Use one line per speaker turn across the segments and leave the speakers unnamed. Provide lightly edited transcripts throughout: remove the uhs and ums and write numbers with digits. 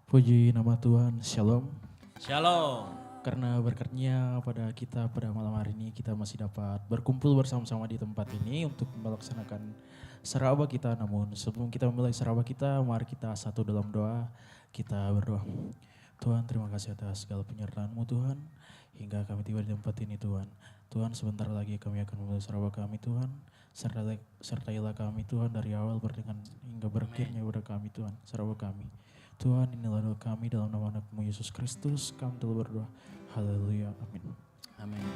Puji nama Tuhan, Shalom.
Shalom.
Karena berkatnya pada kita pada malam hari ini kita masih dapat berkumpul bersama-sama di tempat ini untuk melaksanakan serabah kita. Namun sebelum kita memulai serabah kita, mari kita satu dalam doa. Kita berdoa. Tuhan, terima kasih atas segala penyertaan-Mu Tuhan, hingga kami tiba di tempat ini Tuhan. Tuhan, sebentar lagi kami akan memulai serabah kami Tuhan. Sertailah kami Tuhan dari awal berdengan hingga berakhirnya pada kami Tuhan, serabah kami. Tuhan, inilah doa kami dalam nama anak-Mu Yesus Kristus, kami telah berdoa. Haleluya, amin.
Amin.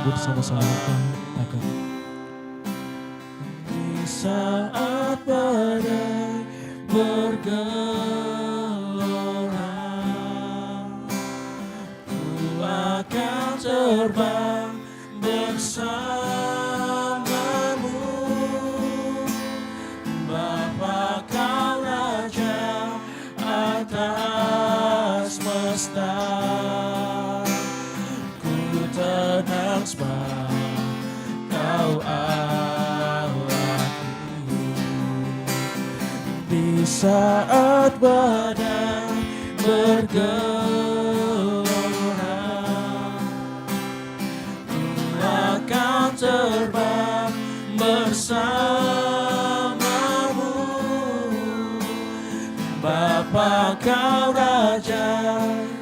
Bersama-sama katakan.
Di saat badai bergelora, ku akan terbang bersamamu. Bapa kau Raja atas semesta, ku tenang sebab kau Allahku. Di saat badai bergelora, ku akan terbang bersamamu. Bapa kau Raja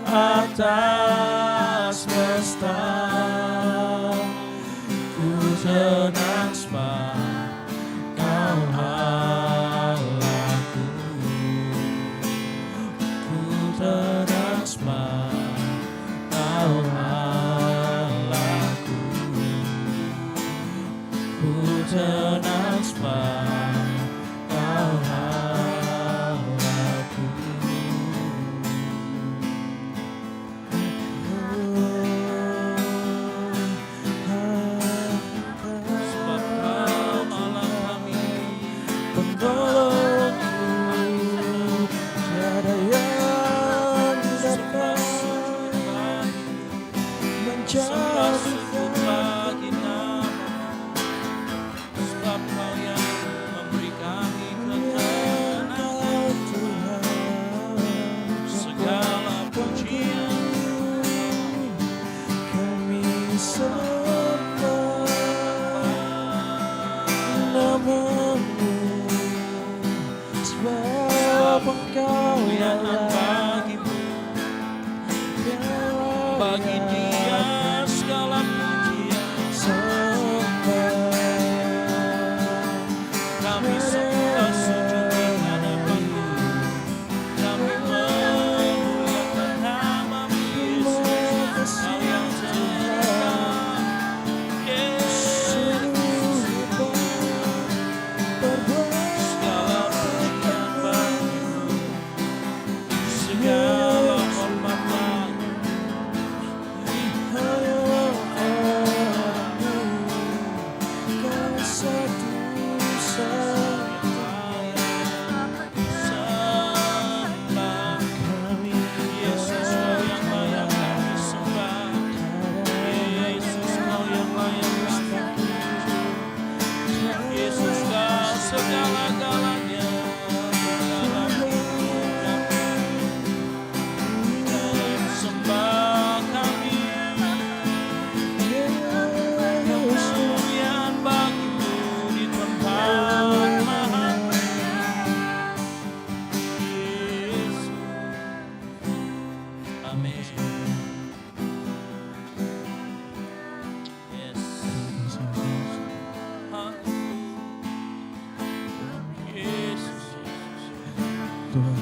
atas semesta, ku tenang sebab kau Allahku. Ku tenang sebab kau Allahku. Ku tenang sebab kau Allahku. sembah sujud bagi nama-Mu. Sebab Kau yang memberi kami ketenangan. Segala pujian
Kami sembah nama-Mu, sebab Engkau
kemuliaan
Allah.
bagi-Mu. Bagi Dia segala pujian. Kami sembah sujud di hadapan-Mu. Kami memuliakan nama-Mu Yesus. Kau yang Tuhan. Yesus. Segala pujian bagi-Mu. Segala hormat bagi-Mu. Sembah kami, Yesus Kau yang layak kami sembah. Yesus Kau yang layak kami puji. Yesus Kau segala-galanya dalam hidup kami. Dan sembah kami, kemuliaan bagi-Mu di tempat mahal. Yesus. Amin. Yes. Yesus.
Tuhan,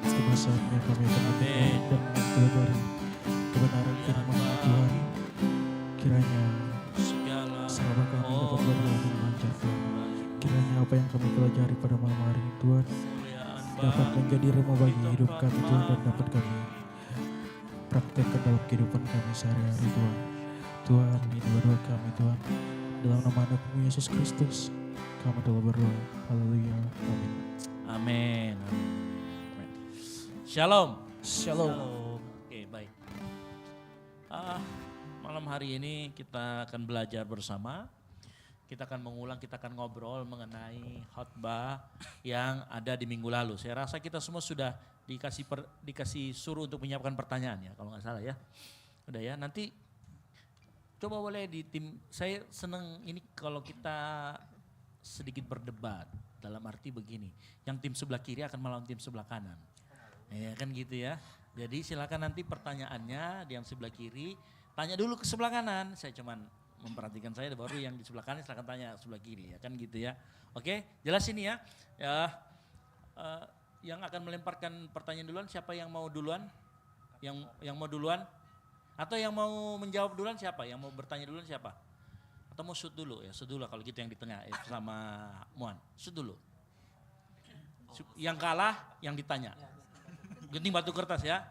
tiba saatnya kami akan
Amin.
dan mempelajari kebenaran firman Tuhan. Kiranya
Segala
sahabat kami dapat berdoa dengan lancar Tuhan. Kiranya apa yang kami pelajari pada malam hari ini Tuhan
kemuliaan
dapat menjadi rema bagi hidup kami Tuhan, dan dapat kami praktekkan dalam kehidupan kami sehari-hari Tuhan. Tuhan, ini doa kami Tuhan. Dalam nama anak-Mu Yesus Kristus kami telah berdoa. Haleluya. Amin.
Amin. Amin. Shalom.
Shalom.
Oke, baik. Malam hari ini kita akan belajar bersama. Kita akan mengulang, kita akan ngobrol mengenai khotbah yang ada di minggu lalu. Saya rasa kita semua sudah dikasih suruh untuk menyiapkan pertanyaan ya, kalau nggak salah ya. Udah ya, nanti coba boleh di tim, saya seneng ini kalau kita sedikit berdebat. Dalam arti begini, yang tim sebelah kiri akan melawan tim sebelah kanan. Ya kan gitu ya. Jadi silakan nanti pertanyaannya di yang sebelah kiri, tanya dulu ke sebelah kanan. Saya cuman memperhatikan saya, baru yang di sebelah kanan silakan tanya sebelah kiri ya kan gitu ya. Oke, jelas ini ya. Yang akan melemparkan pertanyaan duluan siapa yang mau duluan? Yang mau duluan? Atau yang mau menjawab duluan siapa? Yang mau bertanya duluan siapa? Atau mau shoot dulu ya, shoot dulu kalau gitu yang di tengah sama Muan. Shoot dulu. Yang kalah yang ditanya. Gunting batu kertas ya.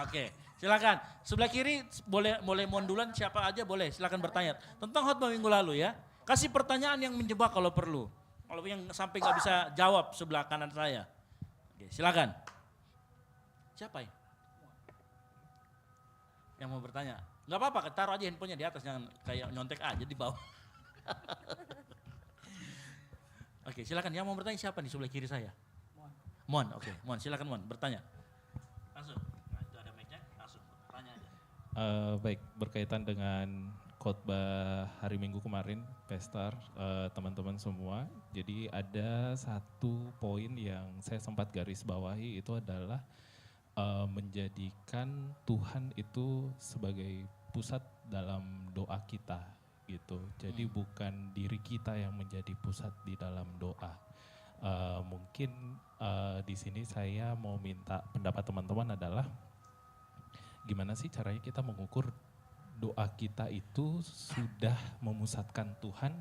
Oke, silakan. Sebelah kiri boleh Muan duluan, siapa aja boleh. Silakan bertanya tentang khotbah minggu lalu ya. Kasih pertanyaan yang menjebak kalau perlu. Kalau yang sampai nggak bisa jawab sebelah kanan saya. Oke, silakan. Siapa ya? Yang mau bertanya? Nggak apa-apa, taruh aja handphonenya di atas, jangan kayak nyontek aja di bawah. Oke, silakan. Yang mau bertanya siapa nih sebelah kiri saya? Mon, oke. Mon, silakan Mon, bertanya. Langsung. Nah, itu ada mic-nya, langsung tanya aja.
Baik, berkaitan dengan khotbah hari Minggu kemarin, Pastor, teman-teman semua. Jadi ada satu poin yang saya sempat garis bawahi, itu adalah menjadikan Tuhan itu sebagai pusat dalam doa kita gitu. Jadi bukan diri kita yang menjadi pusat di dalam doa. Mungkin di sini saya mau minta pendapat teman-teman adalah gimana sih caranya kita mengukur doa kita itu sudah memusatkan Tuhan,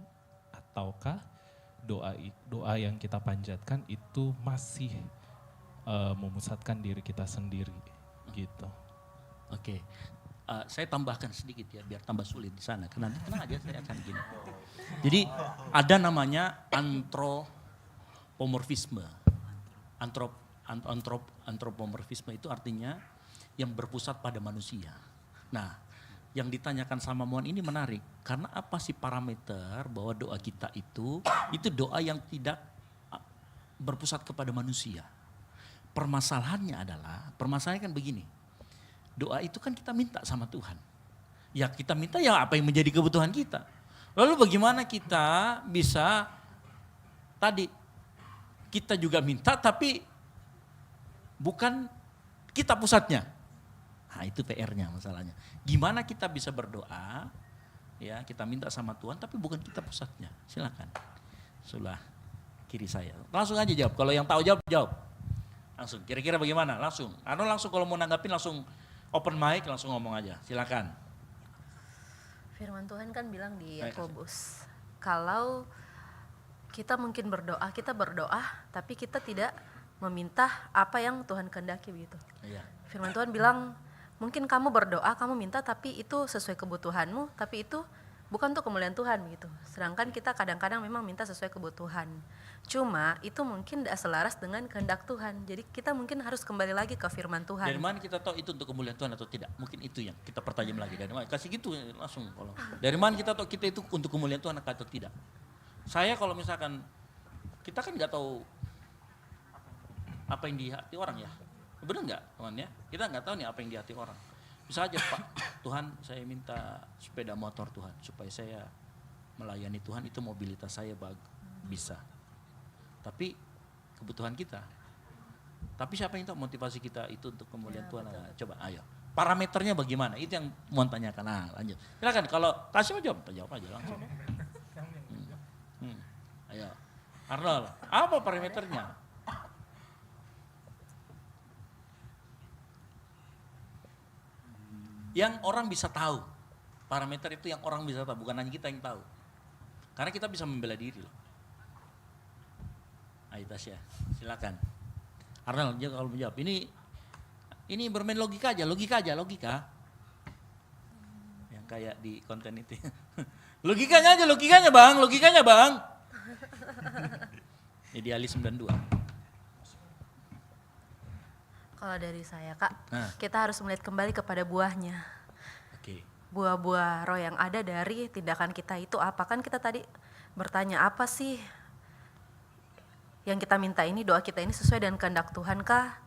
ataukah doa yang kita panjatkan itu masih memusatkan diri kita sendiri gitu.
Oke. Saya tambahkan sedikit ya biar tambah sulit di sana. Karena tenang aja saya akan gini. Jadi ada namanya antropomorfisme. Antropomorfisme itu artinya yang berpusat pada manusia. Nah, yang ditanyakan sama Muan ini menarik. Karena apa sih parameter bahwa doa kita itu doa yang tidak berpusat kepada manusia. Permasalahannya kan begini. Doa itu kan kita minta sama Tuhan. Ya kita minta ya apa yang menjadi kebutuhan kita. Lalu bagaimana kita bisa tadi kita juga minta tapi bukan kita pusatnya. Nah itu PR-nya masalahnya. Gimana kita bisa berdoa, ya kita minta sama Tuhan tapi bukan kita pusatnya. Silakan. Sebelah kiri saya. Langsung aja jawab. Kalau yang tahu jawab. Langsung. Kira-kira bagaimana? Langsung. Atau langsung kalau mau nanggapin langsung open mic langsung ngomong aja. Silakan.
Firman Tuhan kan bilang di Yakobus, kalau kita mungkin kita berdoa tapi kita tidak meminta apa yang Tuhan kehendaki begitu.
Iya.
Firman Tuhan bilang, mungkin kamu berdoa, kamu minta tapi itu sesuai kebutuhanmu, tapi itu bukan untuk kemuliaan Tuhan begitu. Sedangkan kita kadang-kadang memang minta sesuai kebutuhan. Cuma itu mungkin tidak selaras dengan kehendak Tuhan. Jadi kita mungkin harus kembali lagi ke firman Tuhan.
Dari mana kita tahu itu untuk kemuliaan Tuhan atau tidak? Mungkin itu yang kita pertajam lagi. Dari mana? Kasih gitu langsung. Kalau dari mana kita tahu kita itu untuk kemuliaan Tuhan atau tidak? Saya kalau misalkan kita kan nggak tahu apa yang di hati orang ya. Benar nggak teman ya? Kita nggak tahu nih apa yang di hati orang. Bisa aja Pak, Tuhan saya minta sepeda motor Tuhan. Supaya saya melayani Tuhan itu mobilitas saya bisa. Tapi kebutuhan kita. Tapi siapa yang tahu motivasi kita itu untuk kemuliaan Tuhan? Nah, coba ayo. Parameternya bagaimana? Itu yang mau tanyakan. Nah lanjut. Silakan kalau kasih mau jawab aja langsung. Ayo. Arnold, apa parameternya? Yang orang bisa tahu. Parameter itu yang orang bisa tahu, bukan hanya kita yang tahu. Karena kita bisa membela diri loh. Ayo Tasya, silakan. Arnold, kalau menjawab, ini bermain logika aja. Yang kayak di konten itu. logikanya bang. Idealis 92.
Kalau dari saya Kak, kita harus melihat kembali kepada buahnya.
Oke.
Buah-buah roh yang ada dari tindakan kita itu apa? Kan kita tadi bertanya apa sih yang kita minta ini, doa kita ini sesuai dengan kehendak Tuhan kah?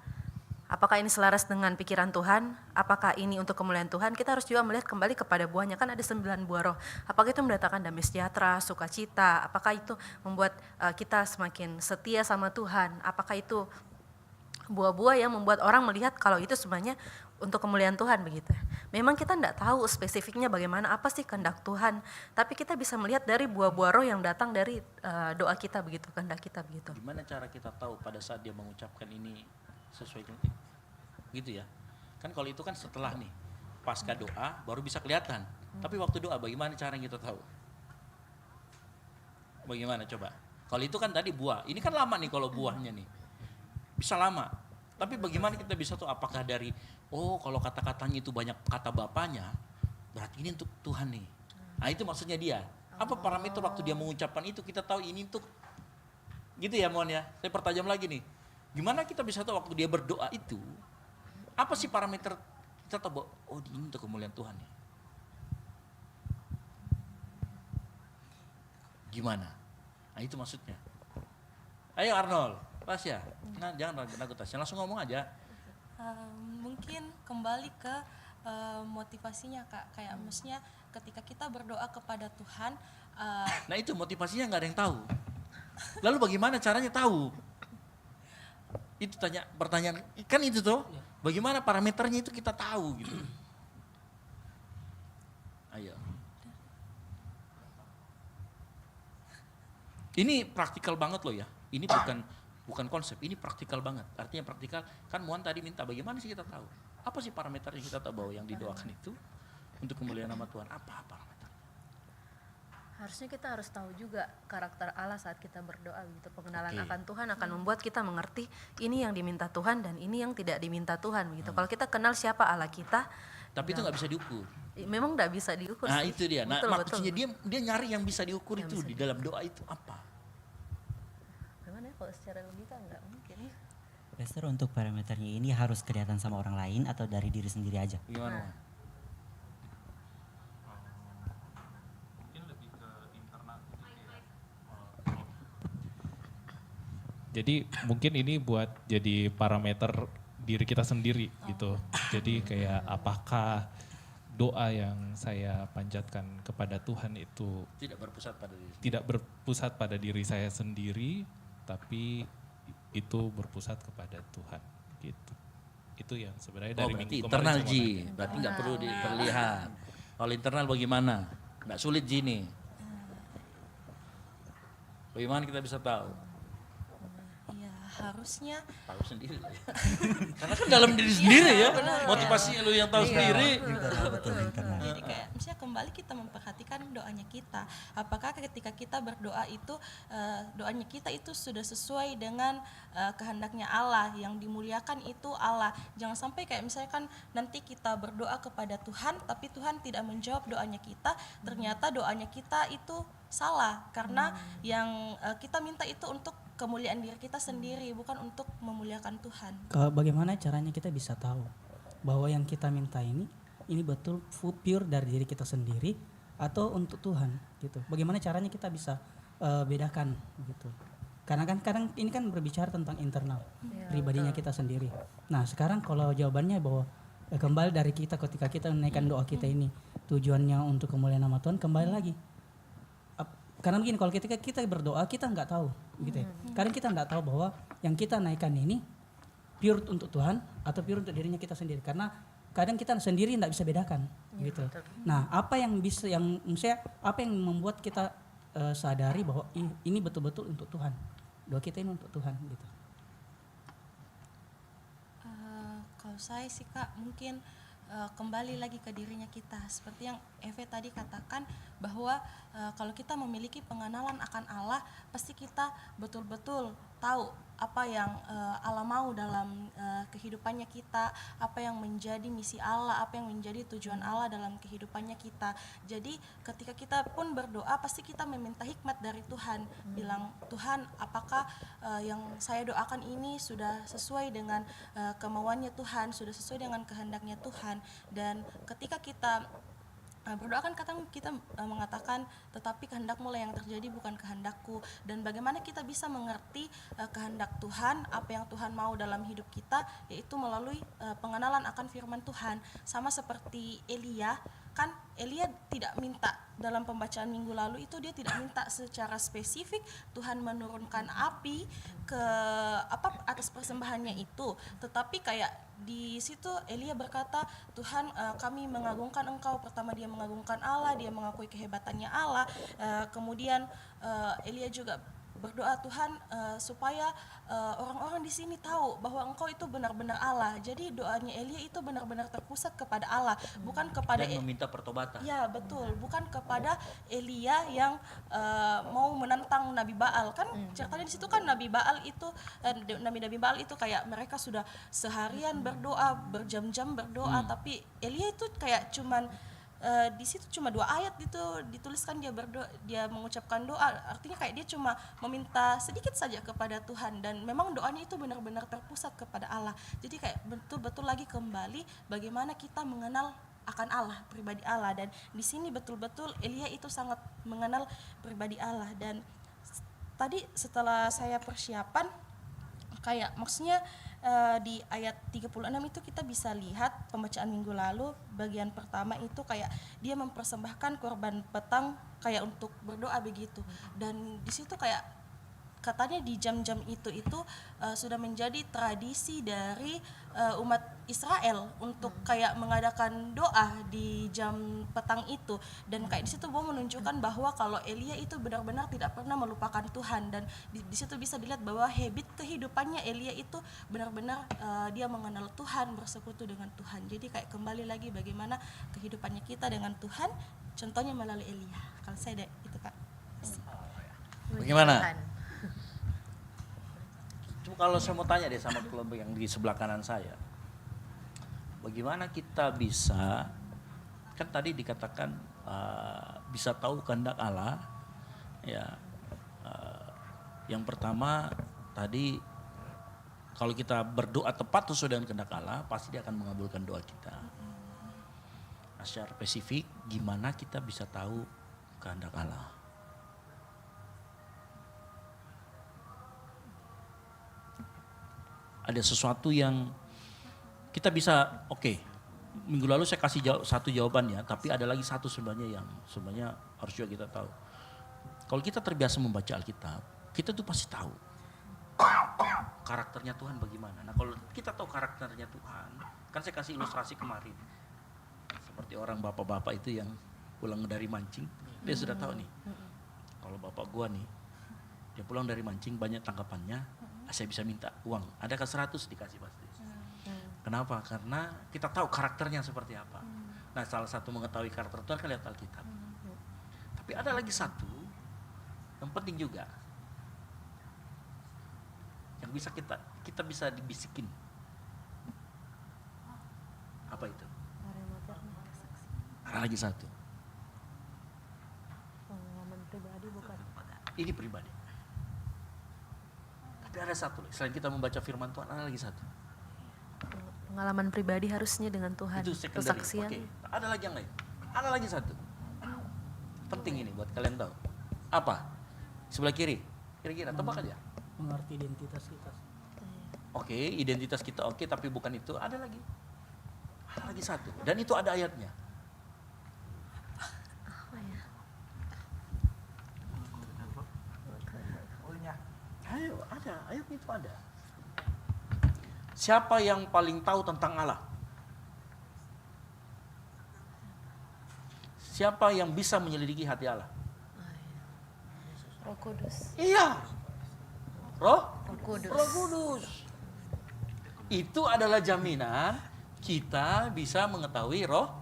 Apakah ini selaras dengan pikiran Tuhan? Apakah ini untuk kemuliaan Tuhan? Kita harus juga melihat kembali kepada buahnya. Kan ada 9 buah roh. Apakah itu mendatangkan damai sejahtera, sukacita? Apakah itu membuat kita semakin setia sama Tuhan? Apakah itu buah-buah yang membuat orang melihat kalau itu sebenarnya untuk kemuliaan Tuhan begitu. Memang kita tidak tahu spesifiknya bagaimana apa sih kehendak Tuhan, tapi kita bisa melihat dari buah-buah roh yang datang dari doa kita begitu, kehendak kita begitu.
Gimana cara kita tahu pada saat dia mengucapkan ini sesuai dengan gitu ya? Kan kalau itu kan setelah nih pasca doa baru bisa kelihatan. Tapi waktu doa bagaimana cara kita tahu? Bagaimana coba? Kalau itu kan tadi buah, ini kan lama nih kalau buahnya nih. Bisa lama. Tapi bagaimana kita bisa tahu apakah dari kalau kata-katanya itu banyak kata bapaknya, berarti ini untuk Tuhan nih. Nah itu maksudnya dia. Apa parameter waktu dia mengucapkan itu kita tahu ini untuk gitu ya mohon ya. Saya pertajam lagi nih. Gimana kita bisa tahu waktu dia berdoa itu apa sih parameter kita tahu bahwa ini untuk kemuliaan Tuhan nih. Gimana? Nah itu maksudnya. Ayo Arnold, Tasya. Nah jangan ragu Tasya, langsung ngomong aja.
Mungkin kembali ke motivasinya Kak, kayak maksudnya ketika kita berdoa kepada Tuhan.
Nah itu motivasinya nggak ada yang tahu. Lalu bagaimana caranya tahu? Itu pertanyaan kan itu tuh. Bagaimana parameternya itu kita tahu gitu. Ayo. Ini praktikal banget loh ya. Ini bukan konsep, ini praktikal banget. Artinya praktikal, kan Muan tadi minta bagaimana sih kita tahu? Apa sih parameternya kita tahu bahwa yang didoakan itu untuk kemuliaan nama Tuhan? Apa parameternya?
Harusnya kita harus tahu juga karakter Allah saat kita berdoa gitu. Pengenalan akan Tuhan akan membuat kita mengerti ini yang diminta Tuhan dan ini yang tidak diminta Tuhan begitu. Kalau kita kenal siapa Allah kita,
tapi itu nggak bisa diukur.
Memang nggak bisa diukur.
Nah
sih.
itu dia. Nah
Betul,
maksudnya dia nyari yang bisa diukur
Yang
itu
bisa
di dalam doa itu apa?
Gimana ya kalau secara logika nggak mungkin ya.
Pastor, untuk parameternya ini harus kelihatan sama orang lain atau dari diri sendiri aja?
Gimana?
Jadi mungkin ini buat jadi parameter diri kita sendiri gitu. Jadi kayak apakah doa yang saya panjatkan kepada Tuhan itu
Tidak berpusat pada diri.
tidak berpusat pada diri saya sendiri, tapi itu berpusat kepada Tuhan gitu. Itu yang sebenarnya dari
Berarti
minggu
internal
kemarin saya mau
Ji,
tanya.
berarti nggak perlu terlihat. Kalau internal bagaimana? Nggak sulit Ji nih. Bagaimana kita bisa tahu?
Ya harusnya
Tahu sendiri lah ya. Karena kan dalam diri sendiri ya. Motivasinya lu yang tahu sendiri.
jadi kayak misalnya kembali kita memperhatikan doanya kita. Apakah ketika kita berdoa itu doanya kita itu sudah sesuai dengan kehendaknya Allah, yang dimuliakan itu Allah. Jangan sampai kayak misalnya kan nanti kita berdoa kepada Tuhan tapi Tuhan tidak menjawab doanya kita, ternyata doanya kita itu salah karena yang kita minta itu untuk kemuliaan diri kita sendiri, bukan untuk memuliakan Tuhan.
Bagaimana caranya kita bisa tahu bahwa yang kita minta ini betul pure dari diri kita sendiri atau untuk Tuhan gitu. Bagaimana caranya kita bisa bedakan gitu. Karena kan kadang ini kan berbicara tentang internal pribadinya kita sendiri. Nah, sekarang kalau jawabannya bahwa kembali dari kita ketika kita menaikkan doa kita ini tujuannya untuk kemuliaan nama Tuhan, kembali lagi. Karena begini, kalau kita berdoa kita nggak tahu gitu ya. Kadang kita nggak tahu bahwa yang kita naikkan ini pure untuk Tuhan atau pure untuk dirinya kita sendiri, karena kadang kita sendiri nggak bisa bedakan gitu. Nah, apa yang maksudnya apa yang membuat kita sadari bahwa ini betul-betul untuk Tuhan, doa kita ini untuk Tuhan gitu.
Kalau saya sih Kak mungkin kembali lagi ke dirinya kita, seperti yang Eve tadi katakan bahwa kalau kita memiliki pengenalan akan Allah, pasti kita betul-betul tahu apa yang Allah mau dalam kehidupannya kita, apa yang menjadi misi Allah, apa yang menjadi tujuan Allah dalam kehidupannya kita. Jadi ketika kita pun berdoa pasti kita meminta hikmat dari Tuhan, bilang Tuhan apakah yang saya doakan ini sudah sesuai dengan kemauannya Tuhan, sudah sesuai dengan kehendaknya Tuhan. Dan ketika kita berdoa kan kadang kita mengatakan tetapi kehendakmu lah yang terjadi, bukan kehendakku. Dan bagaimana kita bisa mengerti kehendak Tuhan, apa yang Tuhan mau dalam hidup kita, yaitu melalui pengenalan akan firman Tuhan. Sama seperti Elia, kan Elia tidak minta dalam pembacaan minggu lalu itu, dia tidak minta secara spesifik Tuhan menurunkan api ke atas persembahannya itu, tetapi kayak di situ Elia berkata, Tuhan kami mengagungkan Engkau. Pertama dia mengagungkan Allah, dia mengakui kehebatannya Allah. Kemudian Elia juga berdoa, Tuhan supaya orang-orang di sini tahu bahwa Engkau itu benar-benar Allah. Jadi doanya Elia itu benar-benar terpusat kepada Allah, bukan kepada
Dan meminta pertobatan.
Ya betul, bukan kepada Elia yang mau menantang Nabi Baal. Kan ceritanya di situ kan Nabi Baal itu kayak mereka sudah seharian berdoa, berjam-jam berdoa, tapi Elia itu kayak cuman di situ cuma 2 ayat itu dituliskan dia berdoa, dia mengucapkan doa, artinya kayak dia cuma meminta sedikit saja kepada Tuhan, dan memang doanya itu benar-benar terpusat kepada Allah. Jadi kayak betul-betul lagi kembali bagaimana kita mengenal akan Allah, pribadi Allah. Dan di sini betul-betul Elia itu sangat mengenal pribadi Allah. Dan tadi setelah saya persiapan kayak maksudnya di ayat 36 itu kita bisa lihat pembacaan minggu lalu bagian pertama itu kayak dia mempersembahkan korban petang kayak untuk berdoa begitu. Dan di situ kayak katanya di jam-jam itu sudah menjadi tradisi dari umat Israel untuk kayak mengadakan doa di jam petang itu. Dan kayak di situ bahwa menunjukkan bahwa kalau Elia itu benar-benar tidak pernah melupakan Tuhan. Dan di situ bisa dilihat bahwa habit kehidupannya Elia itu benar-benar dia mengenal Tuhan, bersekutu dengan Tuhan. Jadi kayak kembali lagi bagaimana kehidupannya kita dengan Tuhan, contohnya melalui Elia. Kalau saya itu Kak.
Bagaimana? Cuma kalau saya mau tanya deh sama kelompok yang di sebelah kanan saya, bagaimana kita bisa, kan tadi dikatakan bisa tahu kehendak Allah, ya. Yang pertama tadi kalau kita berdoa tepat sesuai dengan kehendak Allah, pasti Dia akan mengabulkan doa kita. Nah, secara spesifik, gimana kita bisa tahu kehendak Allah? Ada sesuatu yang kita bisa, oke, minggu lalu saya kasih satu jawabannya, tapi ada lagi satu sebenarnya yang sebenarnya harus juga kita tahu. Kalau kita terbiasa membaca Alkitab, kita tuh pasti tahu karakternya Tuhan bagaimana. Nah kalau kita tahu karakternya Tuhan, kan saya kasih ilustrasi kemarin. Seperti orang bapak-bapak itu yang pulang dari mancing, dia sudah tahu nih. Kalau bapak gua nih, dia pulang dari mancing banyak tangkapannya, saya bisa minta uang. Adakah 100 dikasih pasti. Kenapa? Karena kita tahu karakternya seperti apa. Nah salah satu mengetahui karakter Tuhan kan lihat Alkitab. Tapi ada lagi satu yang penting juga, yang bisa kita bisa dibisikin. Apa itu? Ada lagi satu.
Pengalaman pribadi bukan.
Ini pribadi. Tapi ada satu, selain kita membaca firman Tuhan, ada lagi satu.
Pengalaman pribadi harusnya dengan Tuhan.
Itu secondary.
Kesaksian.
Oke, ada lagi yang lain. Ada lagi satu. Penting ini buat kalian tahu. Apa? Sebelah kiri. Kira-kira tebak aja.
Mengerti identitas kita.
Oke, identitas kita oke, tapi bukan itu. Ada lagi. Ada lagi satu. Dan itu ada ayatnya.
Apa ya?
Ayo, ada. Ayatnya itu ada. Siapa yang paling tahu tentang Allah? Siapa yang bisa menyelidiki hati Allah?
Roh Kudus.
Iya. Roh
Kudus.
Roh Kudus. Itu adalah jaminan kita bisa mengetahui roh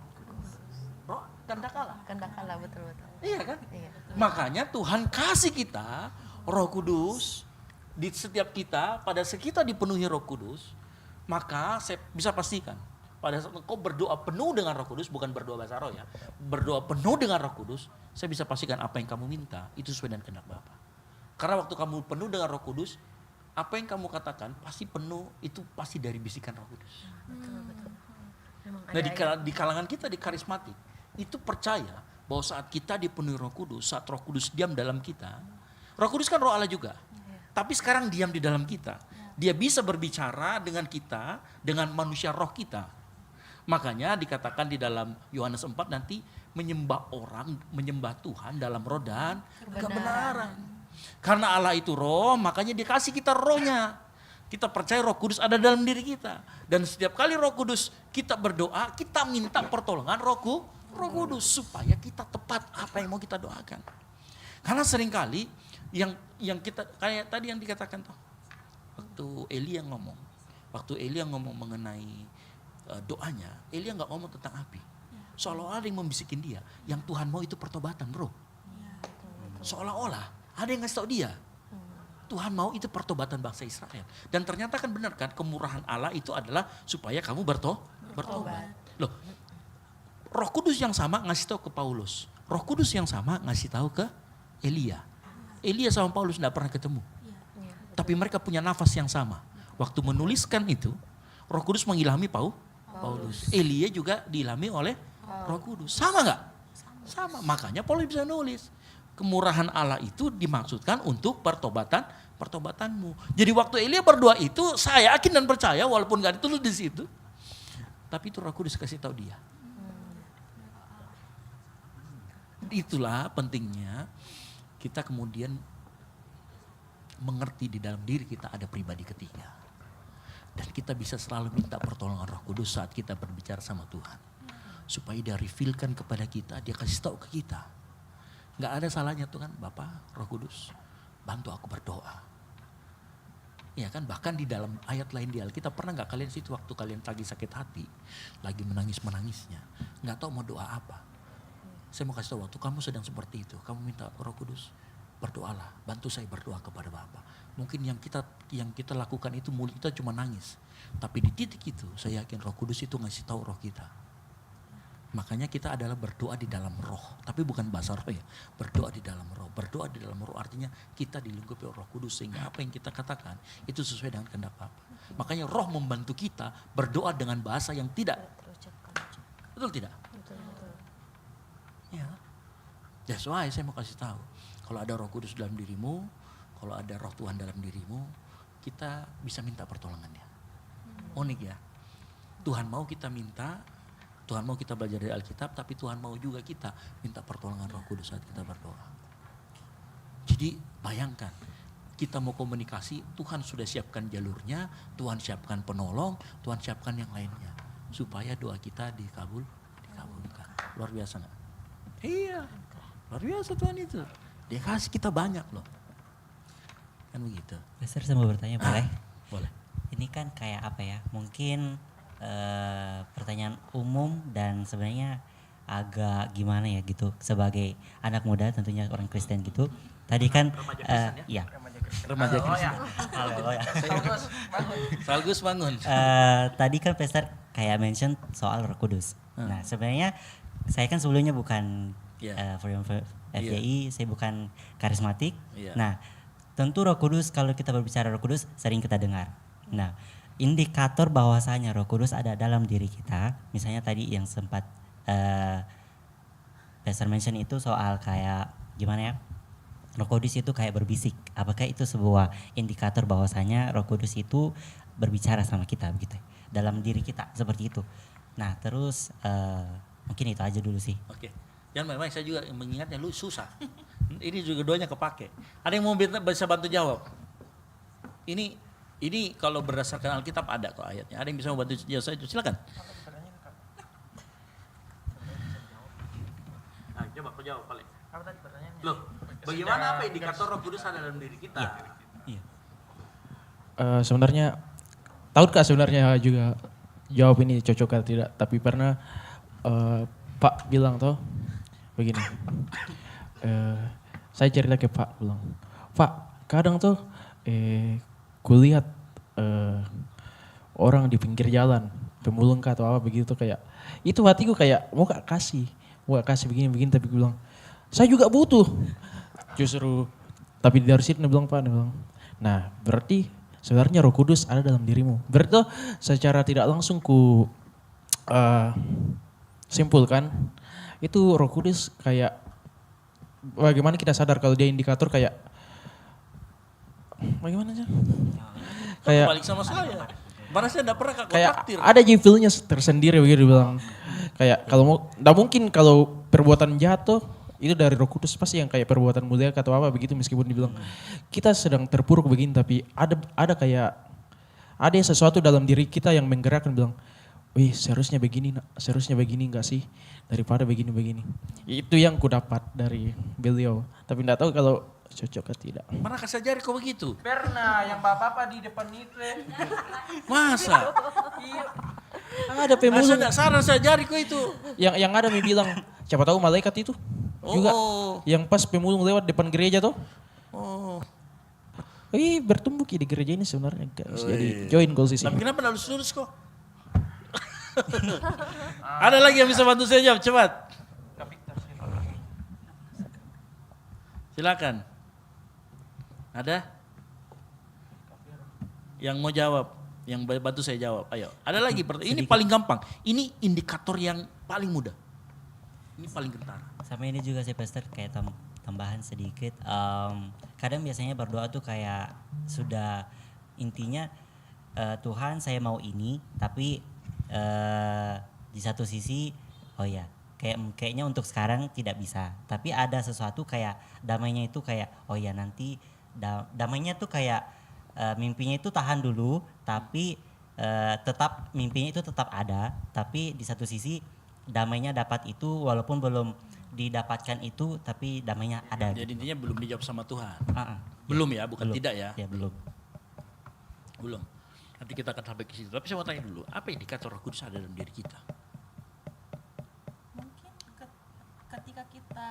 kehendak Allah.
Kehendak Allah, betul-betul.
Iya kan?
Iya.
Makanya Tuhan kasih kita Roh Kudus di setiap kita. Pada saat kita dipenuhi Roh Kudus, maka saya bisa pastikan pada saat engkau berdoa penuh dengan Roh Kudus, bukan berdoa bahasa roh ya, berdoa penuh dengan Roh Kudus, saya bisa pastikan apa yang kamu minta itu sesuai dengan kehendak Bapa. Karena waktu kamu penuh dengan Roh Kudus, apa yang kamu katakan pasti penuh, itu pasti dari bisikan Roh Kudus.
Betul-betul. Memang
Nah
ada
di kalangan kita di karismatik itu percaya bahwa saat kita dipenuhi Roh Kudus, saat Roh Kudus diam dalam kita, Roh Kudus kan Roh Allah juga, tapi sekarang diam di dalam kita. Dia bisa berbicara dengan kita, dengan manusia roh kita. Makanya dikatakan di dalam Yohanes 4 nanti menyembah orang, menyembah Tuhan dalam roh dan kebenaran. Karena Allah itu roh, makanya dikasih kita rohnya. Kita percaya Roh Kudus ada dalam diri kita. Dan setiap kali Roh Kudus kita berdoa, kita minta pertolongan Roh Kudus supaya kita tepat apa yang mau kita doakan. Karena seringkali yang kita kayak tadi yang dikatakan tuh, waktu Elia ngomong mengenai doanya, Elia nggak ngomong tentang api. Seolah-olah ada yang membisikin dia, yang Tuhan mau itu pertobatan, bro. Seolah-olah ada yang ngasih tau dia, Tuhan mau itu pertobatan bangsa Israel. Dan ternyata kan benar kan, kemurahan Allah itu adalah supaya kamu bertobat. Loh, Roh Kudus yang sama ngasih tahu ke Paulus, Roh Kudus yang sama ngasih tahu ke Elia. Elia sama Paulus tidak pernah ketemu, tapi mereka punya nafas yang sama. Waktu menuliskan itu, Roh Kudus mengilhami Paulus. Elia juga diilhami oleh Roh Kudus. Sama nggak? Sama. Makanya Paulus bisa nulis. Kemurahan Allah itu dimaksudkan untuk pertobatanmu. Jadi waktu Elia berdoa itu, saya yakin dan percaya walaupun nggak ditulis di situ, tapi itu Roh Kudus kasih tahu dia. Itulah pentingnya kita kemudian mengerti di dalam diri kita ada pribadi ketiga. Dan kita bisa selalu minta pertolongan Roh Kudus saat kita berbicara sama Tuhan. Supaya dia revealkan kepada kita, dia kasih tahu ke kita. Gak ada salahnya Tuhan, Bapak Roh Kudus, bantu aku berdoa. Ya kan, bahkan di dalam ayat lain di Alkitab, pernah gak kalian situ waktu kalian lagi sakit hati, lagi menangis-menangisnya, gak tahu mau doa apa. Saya mau kasih tahu, waktu kamu sedang seperti itu, kamu minta Roh Kudus, berdoalah, bantu saya berdoa kepada Bapa. Mungkin yang kita lakukan itu mulut kita cuma nangis, tapi di titik itu saya yakin Roh Kudus itu ngasih tahu roh kita. Makanya kita adalah berdoa di dalam roh, tapi bukan bahasa roh ya, berdoa di dalam roh. Berdoa di dalam roh artinya kita dilingkupi Roh Kudus sehingga apa yang kita katakan itu sesuai dengan kehendak Bapa. Makanya roh membantu kita berdoa dengan bahasa yang tidak. Betul tidak? Ya. That's why saya mau kasih tahu, kalau ada Roh Kudus dalam dirimu, kalau ada Roh Tuhan dalam dirimu, kita bisa minta pertolongannya. unik ya. Tuhan mau kita minta, Tuhan mau kita belajar dari Alkitab, tapi Tuhan mau juga kita minta pertolongan Roh Kudus saat kita berdoa. Jadi bayangkan, kita mau komunikasi, Tuhan sudah siapkan jalurnya, Tuhan siapkan penolong, Tuhan siapkan yang lainnya. Supaya doa kita dikabulkan. Luar biasa gak? Iya, luar biasa Tuhan itu. Dia kasih kita banyak loh. Kan begitu.
Pastor, saya mau bertanya boleh?
Boleh.
Ini kan kayak apa ya? Mungkin pertanyaan umum dan sebenarnya agak gimana ya gitu sebagai anak muda tentunya orang Kristen gitu. Tadi kan iya.
Remaja Kristen.
Haleluya.
Salgus bangun.
Tadi kan Pastor kayak mention soal Roh Kudus. Nah, sebenarnya saya kan sebelumnya bukan
Iya.
FYI, saya bukan karismatik.
Iya.
Nah, tentu Roh Kudus, kalau kita berbicara Roh Kudus sering kita dengar. Nah, indikator bahwasanya Roh Kudus ada dalam diri kita, misalnya tadi yang sempat Pastor mention itu soal kayak gimana ya? Roh Kudus itu kayak berbisik. Apakah itu sebuah indikator bahwasanya Roh Kudus itu berbicara sama kita begitu dalam diri kita seperti itu. Nah, terus mungkin itu aja dulu sih.
Oke. Dan memang saya juga mengingatnya lu susah. Ini juga doanya kepake. Ada yang mau bisa bantu jawab? Ini kalau berdasarkan Alkitab ada kok ayatnya. Ada yang bisa membantu jawab saya? Silakan. Nah, coba kau jawab paling.
Apa tadi pertanyaannya?
Loh, bagaimana apa indikator Roh Kudus ada dalam diri kita?
Iya.
Sebenarnya tahukah sebenarnya juga jawab ini cocok atau tidak? Tapi pernah Pak bilang toh begini. Saya cerita ke Pak bilang, Pak kadang tuh kulihat orang di pinggir jalan pemulung atau apa begitu kayak itu hatiku kayak mau kasih begini tapi gue bilang saya juga butuh justru tapi dari situ dia bilang Pak dia bilang nah berarti sebenarnya Roh Kudus ada dalam dirimu berarti tuh secara tidak langsung ku simpulkan itu Roh Kudus kayak bagaimana kita sadar kalau dia indikator kayak bagaimana aja kayak
balik sama saya. Mana saya enggak pernah
kayak
takdir.
ada feelnya tersendiri begitu bilang kayak kalau mau enggak mungkin kalau perbuatan jahat tuh itu dari Roh Kudus pasti yang kayak perbuatan mulia atau apa begitu meskipun dibilang kita sedang terpuruk begini tapi ada kayak ada sesuatu dalam diri kita yang menggerakkan bilang wih seharusnya begini enggak sih daripada begini. Itu yang ku dapat dari beliau. Tapi enggak tahu kalau cocok atau tidak.
Mana kasih jari kok begitu?
Pernah yang bapak-bapak di depan itu.
Masa?
Ada pemulung.
Masa enggak saran saya jari kok itu?
Yang ada mi bilang siapa tahu malaikat itu. Juga yang pas pemulung lewat depan gereja tuh.
Oh.
Bertumbuh di gereja ini sebenarnya guys. Jadi join goal sisi.
Tapi kenapa enggak lurus kok? Ada lagi yang bisa bantu saya jawab, cepat. Silakan. Ada? Yang mau jawab, yang bantu saya jawab. Ayo. Ada lagi? Ini paling gampang. Ini indikator yang paling mudah. Ini paling kentara.
Sama ini juga sih Pastor kayak tambahan sedikit. Kadang biasanya berdoa tuh kayak sudah intinya Tuhan saya mau ini, tapi di satu sisi oh ya kayaknya untuk sekarang tidak bisa. Tapi ada sesuatu kayak damainya itu kayak oh ya nanti damainya tuh kayak mimpinya itu tahan dulu, tapi tetap mimpinya itu tetap ada. Tapi di satu sisi damainya dapat itu walaupun belum didapatkan itu, tapi damainya ada.
Jadi intinya belum dijawab sama Tuhan.
Belum
Ya, bukan
belum.
tidak ya.
Ya belum.
Belum. Nanti kita akan sampai ke situ. Tapi saya mau tanya dulu, apa indikator Roh Kudus ada dalam diri kita?
Mungkin ketika kita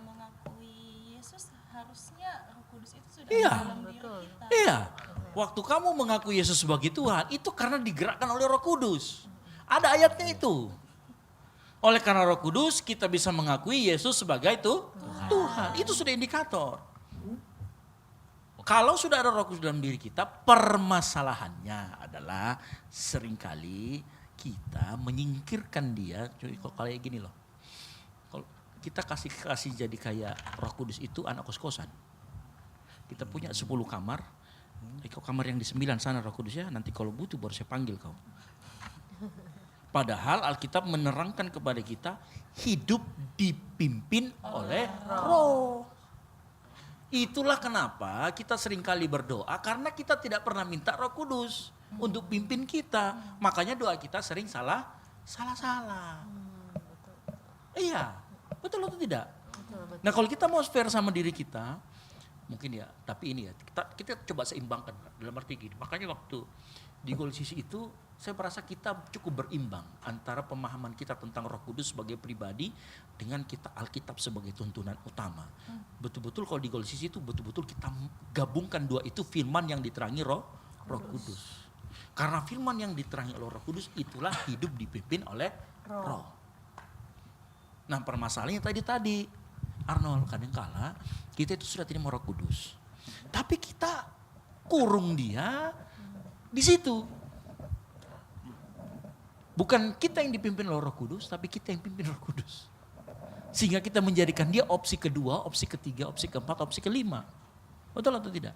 mengakui Yesus, harusnya Roh Kudus itu sudah
Iya.
dalam diri kita.
Iya. Waktu kamu mengaku Yesus sebagai Tuhan, itu karena digerakkan oleh Roh Kudus. Ada ayatnya itu. Oleh karena Roh Kudus, kita bisa mengakui Yesus sebagai Tuhan. Itu sudah indikator. Kalau sudah ada Roh Kudus dalam diri kita, permasalahannya adalah seringkali kita menyingkirkan dia. Kok kayak gini loh. Kalau kita kasih jadi kayak Roh Kudus itu anak kos-kosan. Kita punya 10 kamar, Kau kamar yang di 9 sana Roh Kudus ya, nanti kalau butuh baru saya panggil kau. Padahal Alkitab menerangkan kepada kita hidup dipimpin oleh Roh. Itulah kenapa kita seringkali berdoa karena kita tidak pernah minta Roh Kudus untuk pimpin kita. Makanya doa kita sering salah. Iya, betul atau tidak? Nah kalau kita mau fair sama diri kita, mungkin ya, tapi ini ya, kita coba seimbangkan dalam arti gini. Makanya waktu di Gol Sisi itu, saya merasa kita cukup berimbang antara pemahaman kita tentang Roh Kudus sebagai pribadi dengan kita Alkitab sebagai tuntunan utama. Betul-betul kalau di Gol Sisi itu betul-betul kita gabungkan dua itu, firman yang diterangi Roh Kudus. Karena firman yang diterangi oleh Roh Kudus itulah hidup dipimpin oleh Roh. Nah permasalahannya tadi Arnold, kadangkala kita itu sudah tidak mau Roh Kudus, tapi kita kurung dia di situ. Bukan kita yang dipimpin oleh Roh Kudus, tapi kita yang pimpin Roh Kudus. Sehingga kita menjadikan dia opsi kedua, opsi ketiga, opsi keempat, opsi kelima. Betul atau tidak?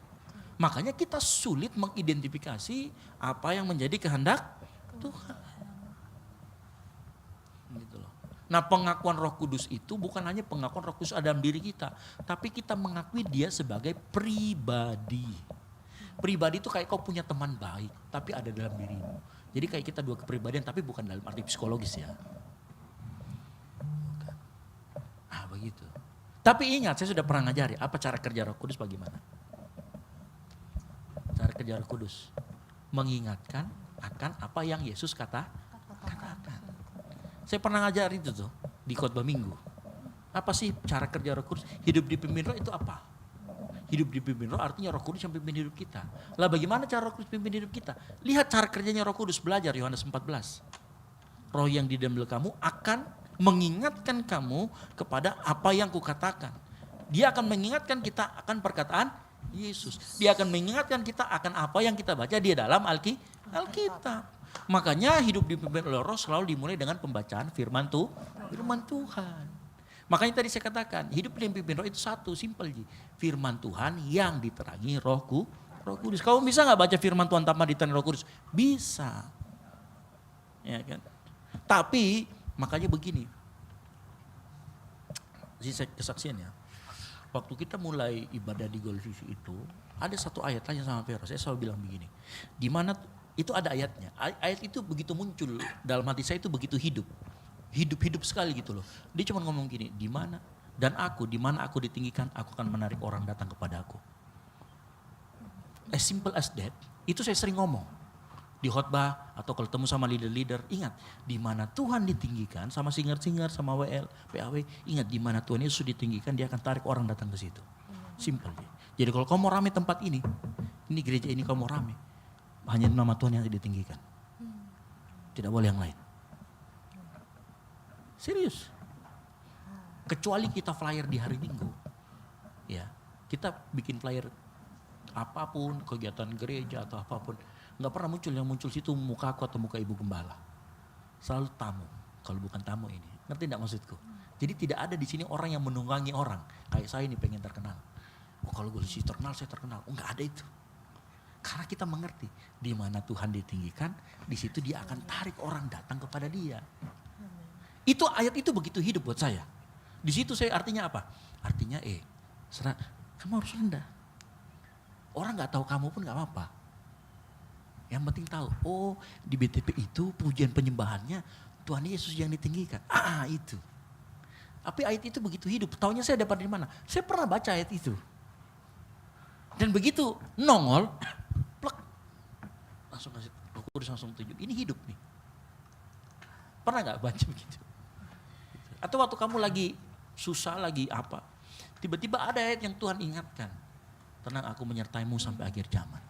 Makanya kita sulit mengidentifikasi apa yang menjadi kehendak Tuhan. Gitu loh. Nah pengakuan Roh Kudus itu bukan hanya pengakuan Roh Kudus ada dalam diri kita, tapi kita mengakui dia sebagai pribadi. Pribadi itu kayak kau punya teman baik, tapi ada dalam dirimu. Jadi kayak kita dua kepribadian, tapi bukan dalam arti psikologis ya. Ah begitu. Tapi ingat, saya sudah pernah ngajari apa cara kerja Roh Kudus bagaimana. Cara kerja Roh Kudus mengingatkan akan apa yang Yesus katakan. Saya pernah ngajar itu tuh di khotbah minggu. Apa sih cara kerja Roh Kudus? Hidup dipimpin Roh itu apa? Hidup dipimpin Roh artinya Roh Kudus yang pimpin hidup kita. Lah bagaimana cara Roh Kudus pimpin hidup kita? Lihat cara kerjanya Roh Kudus, belajar Yohanes 14. Roh yang di dalam kamu akan mengingatkan kamu kepada apa yang kukatakan. Dia akan mengingatkan kita akan perkataan Yesus. Dia akan mengingatkan kita akan apa yang kita baca di dalam Alkitab. Makanya hidup dipimpin oleh Roh selalu dimulai dengan pembacaan firman Tuhan. Makanya tadi saya katakan hidup dipimpin Roh itu satu, simpel ji. Firman Tuhan yang diterangi Roh Kudus. Kamu bisa nggak baca firman Tuhan tanpa diterangi Roh Kudus? Bisa. Ya kan? Tapi makanya begini. Ini saya kesaksian ya. Waktu kita mulai ibadah di Gol Sisi itu, ada satu ayat tanya sama Vero, saya selalu bilang begini. Di mana itu ada ayatnya. Ayat itu begitu muncul dalam hati saya itu begitu hidup. Hidup sekali gitu loh. Dia cuma ngomong gini, di mana aku ditinggikan, aku akan menarik orang datang kepada aku. As simple as that, itu saya sering ngomong. Di khotbah atau kalau ketemu sama leader-leader, ingat di mana Tuhan ditinggikan sama singer-singer sama WL, PAW, ingat di mana Tuhan Yesus ditinggikan dia akan tarik orang datang ke situ. Simple. Jadi kalau kamu mau rame tempat ini gereja ini kamu mau rame, hanya nama Tuhan yang ditinggikan. Tidak boleh yang lain. Serius. Kecuali kita flyer di hari Minggu. Ya, kita bikin flyer apapun, kegiatan gereja atau apapun. Nggak pernah muncul situ muka aku atau muka ibu gembala. Selalu tamu, kalau bukan tamu ini. Ngerti enggak maksudku? Jadi tidak ada di sini orang yang menunggangi orang. Kayak saya ini pengen terkenal. Oh kalau gue sih terkenal, saya terkenal. Oh nggak ada itu. Karena kita mengerti, di mana Tuhan ditinggikan, di situ dia akan tarik orang datang kepada dia. Itu ayat itu begitu hidup buat saya. Di situ saya artinya apa? Artinya kamu harus rendah. Orang nggak tahu kamu pun nggak apa-apa. Yang penting tahu, oh di BTP itu pujian penyembahannya Tuhan Yesus yang ditinggikan. Itu. Tapi ayat itu begitu hidup. Taunya saya dapat dari mana? Saya pernah baca ayat itu. Dan begitu nongol, plek, langsung kasih, Roh Kudus langsung tunjuk. Ini hidup nih. Pernah nggak baca begitu? Atau waktu kamu lagi susah, lagi apa, tiba-tiba ada ayat yang Tuhan ingatkan. Tenang, aku menyertaimu sampai akhir zaman.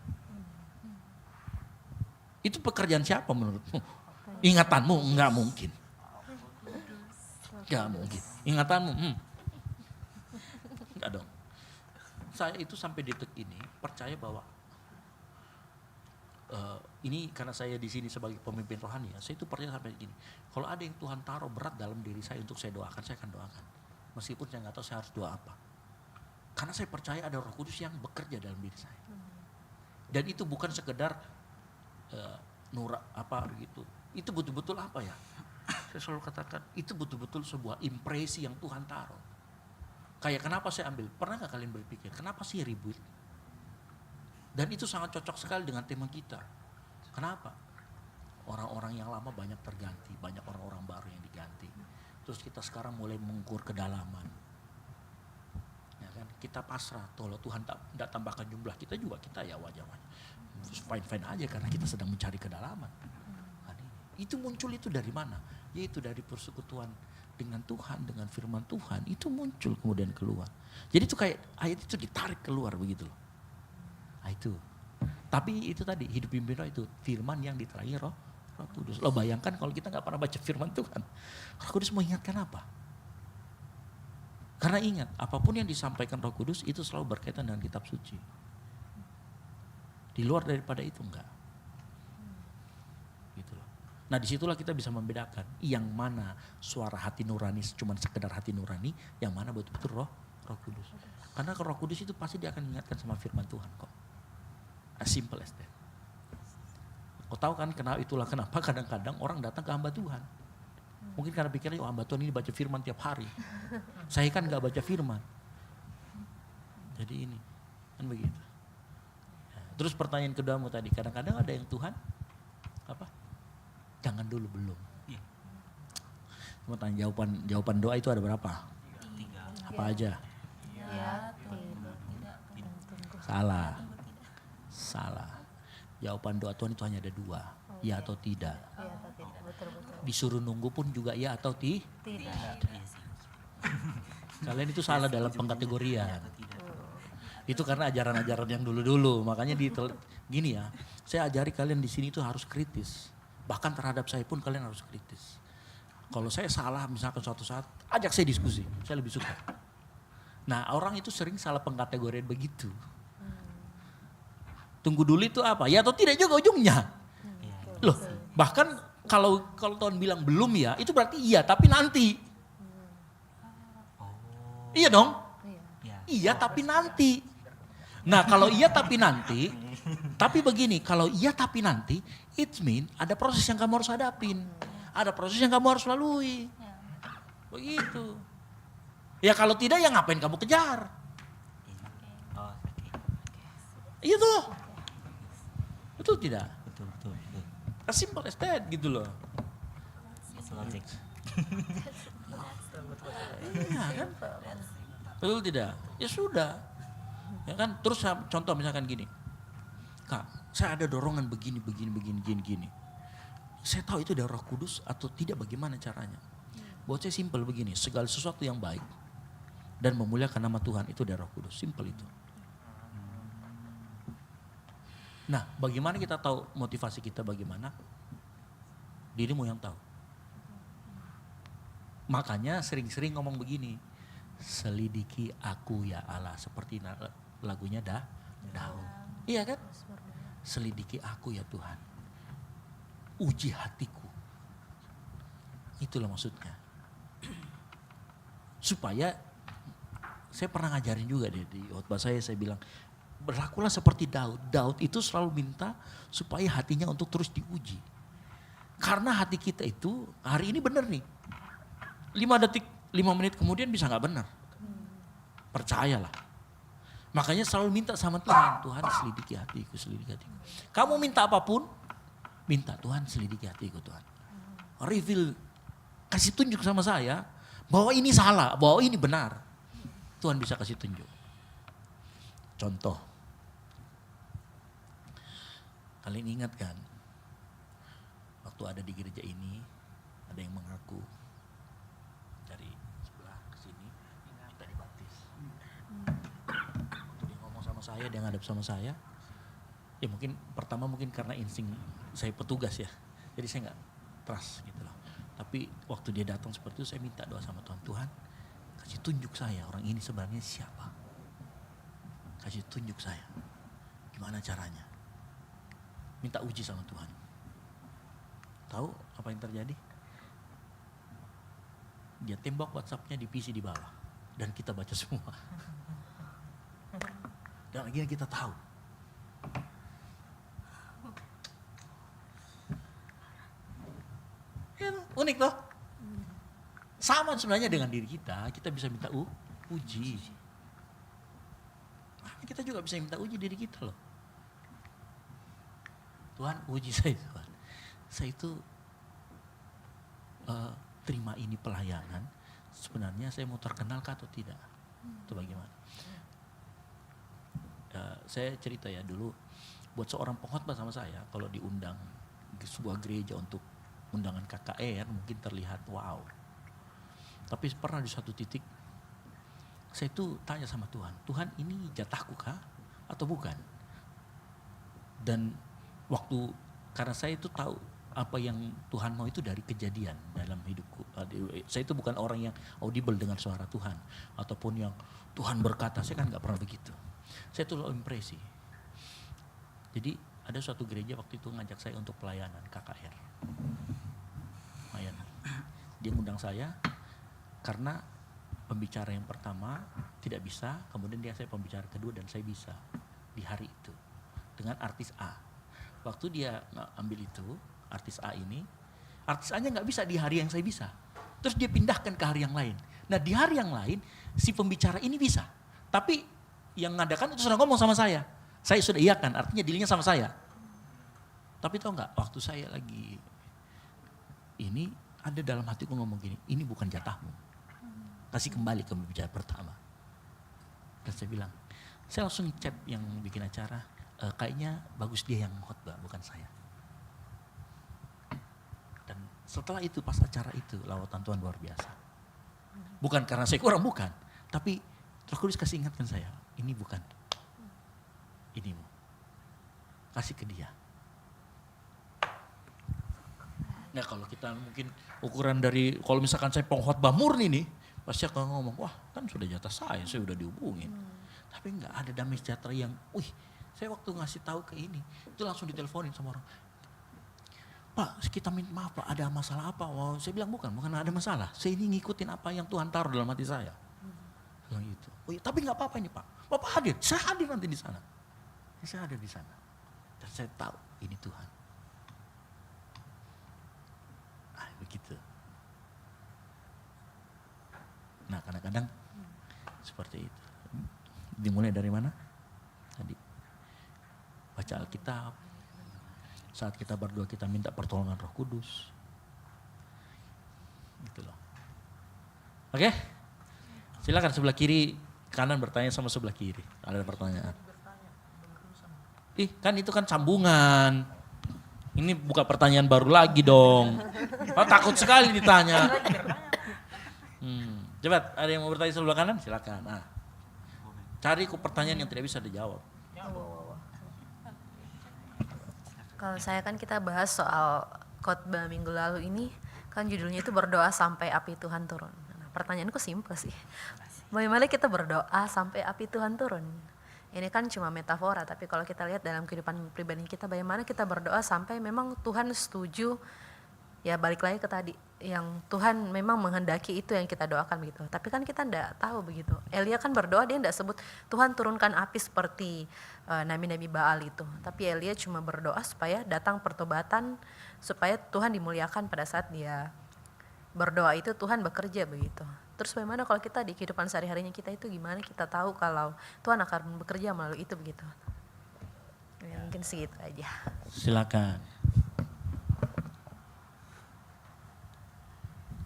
Itu pekerjaan siapa menurutmu? Ingatanmu? Enggak mungkin. Enggak mungkin. Ingatanmu? Enggak dong. Saya itu sampai detik ini percaya bahwa ini karena saya di sini sebagai pemimpin rohani ya, saya itu percaya sampai gini. Kalau ada yang Tuhan taruh berat dalam diri saya untuk saya doakan, saya akan doakan. Meskipun saya nggak tahu saya harus doa apa. Karena saya percaya ada Roh Kudus yang bekerja dalam diri saya. Dan itu bukan sekedar apa gitu. Itu betul-betul apa ya? Saya selalu katakan itu betul-betul sebuah impresi yang Tuhan taruh. Kayak kenapa saya ambil? Pernah gak kalian berpikir kenapa sih ribut? Dan itu sangat cocok sekali dengan tema kita. Kenapa? Orang-orang yang lama banyak terganti, banyak orang-orang baru yang diganti. Terus kita sekarang mulai mengukur kedalaman. Ya kan? Kita pasrah, kalau Tuhan tidak tambahkan jumlah kita juga, kita ya wajah-wajah. Fine-fine aja karena kita sedang mencari kedalaman. Itu muncul itu dari mana? Yaitu dari persekutuan dengan Tuhan, dengan firman Tuhan. Itu muncul kemudian keluar. Jadi itu kayak ayat itu ditarik keluar begitu loh. Nah, itu. Tapi itu tadi hidup pimpin roh itu firman yang diterangi Roh Kudus. Lo bayangkan kalau kita nggak pernah baca firman Tuhan, Roh Kudus mau ingatkan apa? Karena ingat, apapun yang disampaikan Roh Kudus itu selalu berkaitan dengan kitab suci. Di luar daripada itu enggak. Gitu loh. Nah disitulah kita bisa membedakan yang mana suara hati nurani cuma sekedar hati nurani, yang mana betul-betul Roh Kudus. Karena Roh Kudus itu pasti dia akan mengingatkan sama firman Tuhan kok. As simple as that. Kau tahu kan itulah kenapa kadang-kadang orang datang ke hamba Tuhan. Mungkin karena pikirnya hamba Tuhan ini baca firman tiap hari. Saya kan gak baca firman. Jadi ini, kan begitu. Terus pertanyaan keduamu tadi, kadang-kadang ada yang Tuhan, apa? Jangan dulu belum. Cuma tanya jawaban doa itu ada berapa? 3. Apa aja?
Ya,
Salah. Jawaban doa Tuhan itu hanya ada 2, ya atau tidak.
ya atau tidak, betul-betul.
Disuruh nunggu pun juga ya atau tidak. Kalian itu salah dalam pengkategorian. Itu karena ajaran-ajaran yang dulu-dulu. Makanya gini ya, saya ajari kalian di sini itu harus kritis. Bahkan terhadap saya pun kalian harus kritis. Kalau saya salah misalkan suatu saat, ajak saya diskusi, saya lebih suka. Nah orang itu sering salah pengkategorian begitu. Tunggu dulu itu apa? Ya atau tidak juga ujungnya. Loh, bahkan kalau Tuhan bilang belum ya, itu berarti iya tapi nanti. Iya dong? Iya tapi nanti. Nah kalau iya tapi nanti, tapi begini, kalau iya tapi nanti, it mean ada proses yang kamu harus hadapin. Ada proses yang kamu harus lalui. Begitu. Ya kalau tidak ya ngapain kamu kejar? Iya tuh. Betul tidak?
Betul.
As simple as that gitu loh.
Logic.
Iya kan? Betul tidak? Ya sudah. Ya kan? Terus contoh misalkan gini. Kak, saya ada dorongan begini. Saya tahu itu dari Roh Kudus atau tidak, bagaimana caranya? Buat saya simple begini, segala sesuatu yang baik dan memuliakan nama Tuhan itu dari Roh Kudus. Simple itu. Nah, bagaimana kita tahu motivasi kita bagaimana? Dirimu yang tahu. Makanya sering-sering ngomong begini, selidiki aku ya Allah, seperti lagunya Daud. Iya kan? Selidiki aku ya Tuhan. Uji hatiku. Itulah maksudnya. Supaya, saya pernah ngajarin juga di khotbah saya bilang, berlakulah seperti Daud. Daud itu selalu minta supaya hatinya untuk terus diuji. Karena hati kita itu hari ini benar nih. 5 menit kemudian bisa gak benar. Percayalah. Makanya selalu minta sama Tuhan. Tuhan selidiki hatiku. Kamu minta apapun, minta Tuhan selidiki hatiku Tuhan. Reveal, kasih tunjuk sama saya bahwa ini salah, bahwa ini benar. Tuhan bisa kasih tunjuk. Contoh. Kalian ingat kan, waktu ada di gereja ini, ada yang mengaku dari sebelah ke sini, minta dibaptis. Waktu dia ngomong sama saya, dia ngadep sama saya, ya mungkin pertama karena insting saya petugas ya, jadi saya nggak trust gitu loh. Tapi waktu dia datang seperti itu, saya minta doa sama Tuhan, Tuhan kasih tunjuk saya orang ini sebenarnya siapa. Kasih tunjuk saya, gimana caranya. Minta uji sama Tuhan. Tahu apa yang terjadi? Dia tembak WhatsApp-nya di PC di bawah. Dan kita baca semua. Dan akhirnya kita tahu. Unik toh? Sama sebenarnya dengan diri kita bisa minta uji. Kita juga bisa minta uji diri kita loh. Tuhan uji saya Tuhan. Saya itu terima ini pelayanan, sebenarnya saya mau terkenal kah atau tidak? Itu bagaimana? Saya cerita ya dulu, buat seorang pengkhotbah sama saya, kalau diundang di sebuah gereja untuk undangan KKR mungkin terlihat wow. Tapi pernah di suatu titik, saya itu tanya sama Tuhan, Tuhan ini jatahku kah atau bukan? Dan karena saya itu tahu apa yang Tuhan mau itu dari kejadian dalam hidupku. Saya itu bukan orang yang audible dengan suara Tuhan. Ataupun yang Tuhan berkata, saya kan gak pernah begitu. Saya itu low impresi. Jadi ada suatu gereja waktu itu ngajak saya untuk pelayanan KKR. Dia ngundang saya karena pembicara yang pertama tidak bisa, kemudian saya pembicara kedua dan saya bisa di hari itu dengan artis A. Waktu dia ambil itu, artis A ini, artis A-nya nggak bisa di hari yang saya bisa. Terus dia pindahkan ke hari yang lain. Nah di hari yang lain si pembicara ini bisa, tapi yang ngadakan itu sudah ngomong sama saya sudah iyakan, artinya dealnya sama saya. Tapi tau nggak, waktu saya lagi ini ada dalam hatiku ngomong gini, ini bukan jatahmu. Kasih kembali ke pembicara pertama. Dan saya bilang, saya langsung chat yang bikin acara, kayaknya bagus dia yang khotbah, bukan saya. Dan setelah itu, pas acara itu, lawatan Tuhan luar biasa. Bukan karena saya kurang, bukan. Tapi Roh Kudus kasih ingatkan saya, ini bukan. Inimu. Kasih ke dia. Nah kalau kita mungkin ukuran dari, kalau misalkan saya pengkhotbah murni nih, pasti akan ngomong, wah kan sudah jatah saya sudah dihubungin. Tapi enggak ada damai sejahtera yang, saya waktu ngasih tahu ke ini, itu langsung diteleponin sama orang. Pak, kita minta maaf Pak, ada masalah apa? Oh, saya bilang bukan ada masalah. Saya ini ngikutin apa yang Tuhan taruh dalam hati saya. Bilang gitu. Oh, iya, tapi enggak apa-apa ini Pak. Bapak hadir, saya hadir nanti di sana. Saya hadir di sana. Dan saya tahu ini Tuhan. Begitu. Nah kadang-kadang seperti itu. Dimulai dari mana? Tadi baca Alkitab. Saat kita berdoa kita minta pertolongan Roh Kudus. Gitu loh. Oke? Silakan sebelah kiri, kanan bertanya sama sebelah kiri. Ada pertanyaan. Kan itu kan sambungan. Ini bukan pertanyaan baru lagi dong. Oh, takut sekali ditanya. Cepat, ada yang mau bertanya sebelah kanan? Silakan. Nah, cari pertanyaan yang tidak bisa dijawab.
Kalau saya kan kita bahas soal khotbah minggu lalu ini, kan judulnya itu berdoa sampai api Tuhan turun. Nah, pertanyaanku simpel sih. Bagaimana kita berdoa sampai api Tuhan turun? Ini kan cuma metafora, tapi kalau kita lihat dalam kehidupan pribadi kita, bagaimana kita berdoa sampai memang Tuhan setuju, ya balik lagi ke tadi, yang Tuhan memang menghendaki itu yang kita doakan begitu. Tapi kan kita enggak tahu begitu. Elia kan berdoa, dia enggak sebut Tuhan turunkan api seperti nabi-nabi Baal itu. Tapi Elia cuma berdoa supaya datang pertobatan, supaya Tuhan dimuliakan pada saat dia berdoa itu, Tuhan bekerja begitu. Terus bagaimana kalau kita di kehidupan sehari-harinya kita itu gimana kita tahu kalau Tuhan akan bekerja melalui itu begitu. Ya, mungkin segitu aja.
Silakan.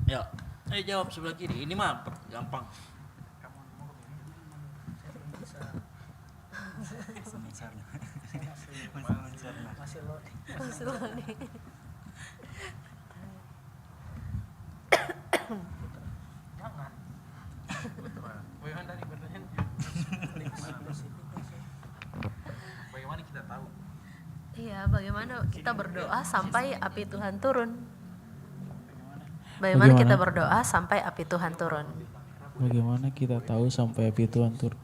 Yuk, ayo jawab sebelah kiri. Ini mah gampang.
Masih lo nih.
Bagaimana kita tahu?
Iya, bagaimana kita berdoa sampai api Tuhan turun? Bagaimana kita berdoa sampai api Tuhan turun?
Bagaimana kita tahu sampai api Tuhan turun?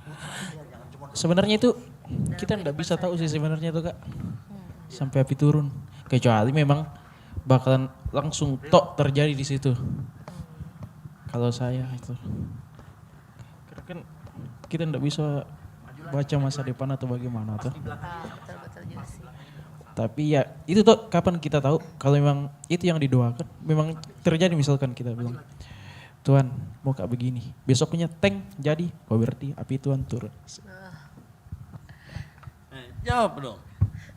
Sebenarnya itu kita nggak bisa tahu sih sebenarnya itu Kak. Sampai api turun. Kecuali memang bakalan langsung tok terjadi di situ. Kalau saya itu. Karena kan kita nggak bisa baca masa depan atau bagaimana tuh.
Betul-betul juga sih.
Tapi ya itu tuh kapan kita tahu kalau memang itu yang didoakan memang terjadi, misalkan kita bilang Tuhan mau kayak begini, besoknya tank jadi, oh berarti api Tuhan turun.
Jawab dong.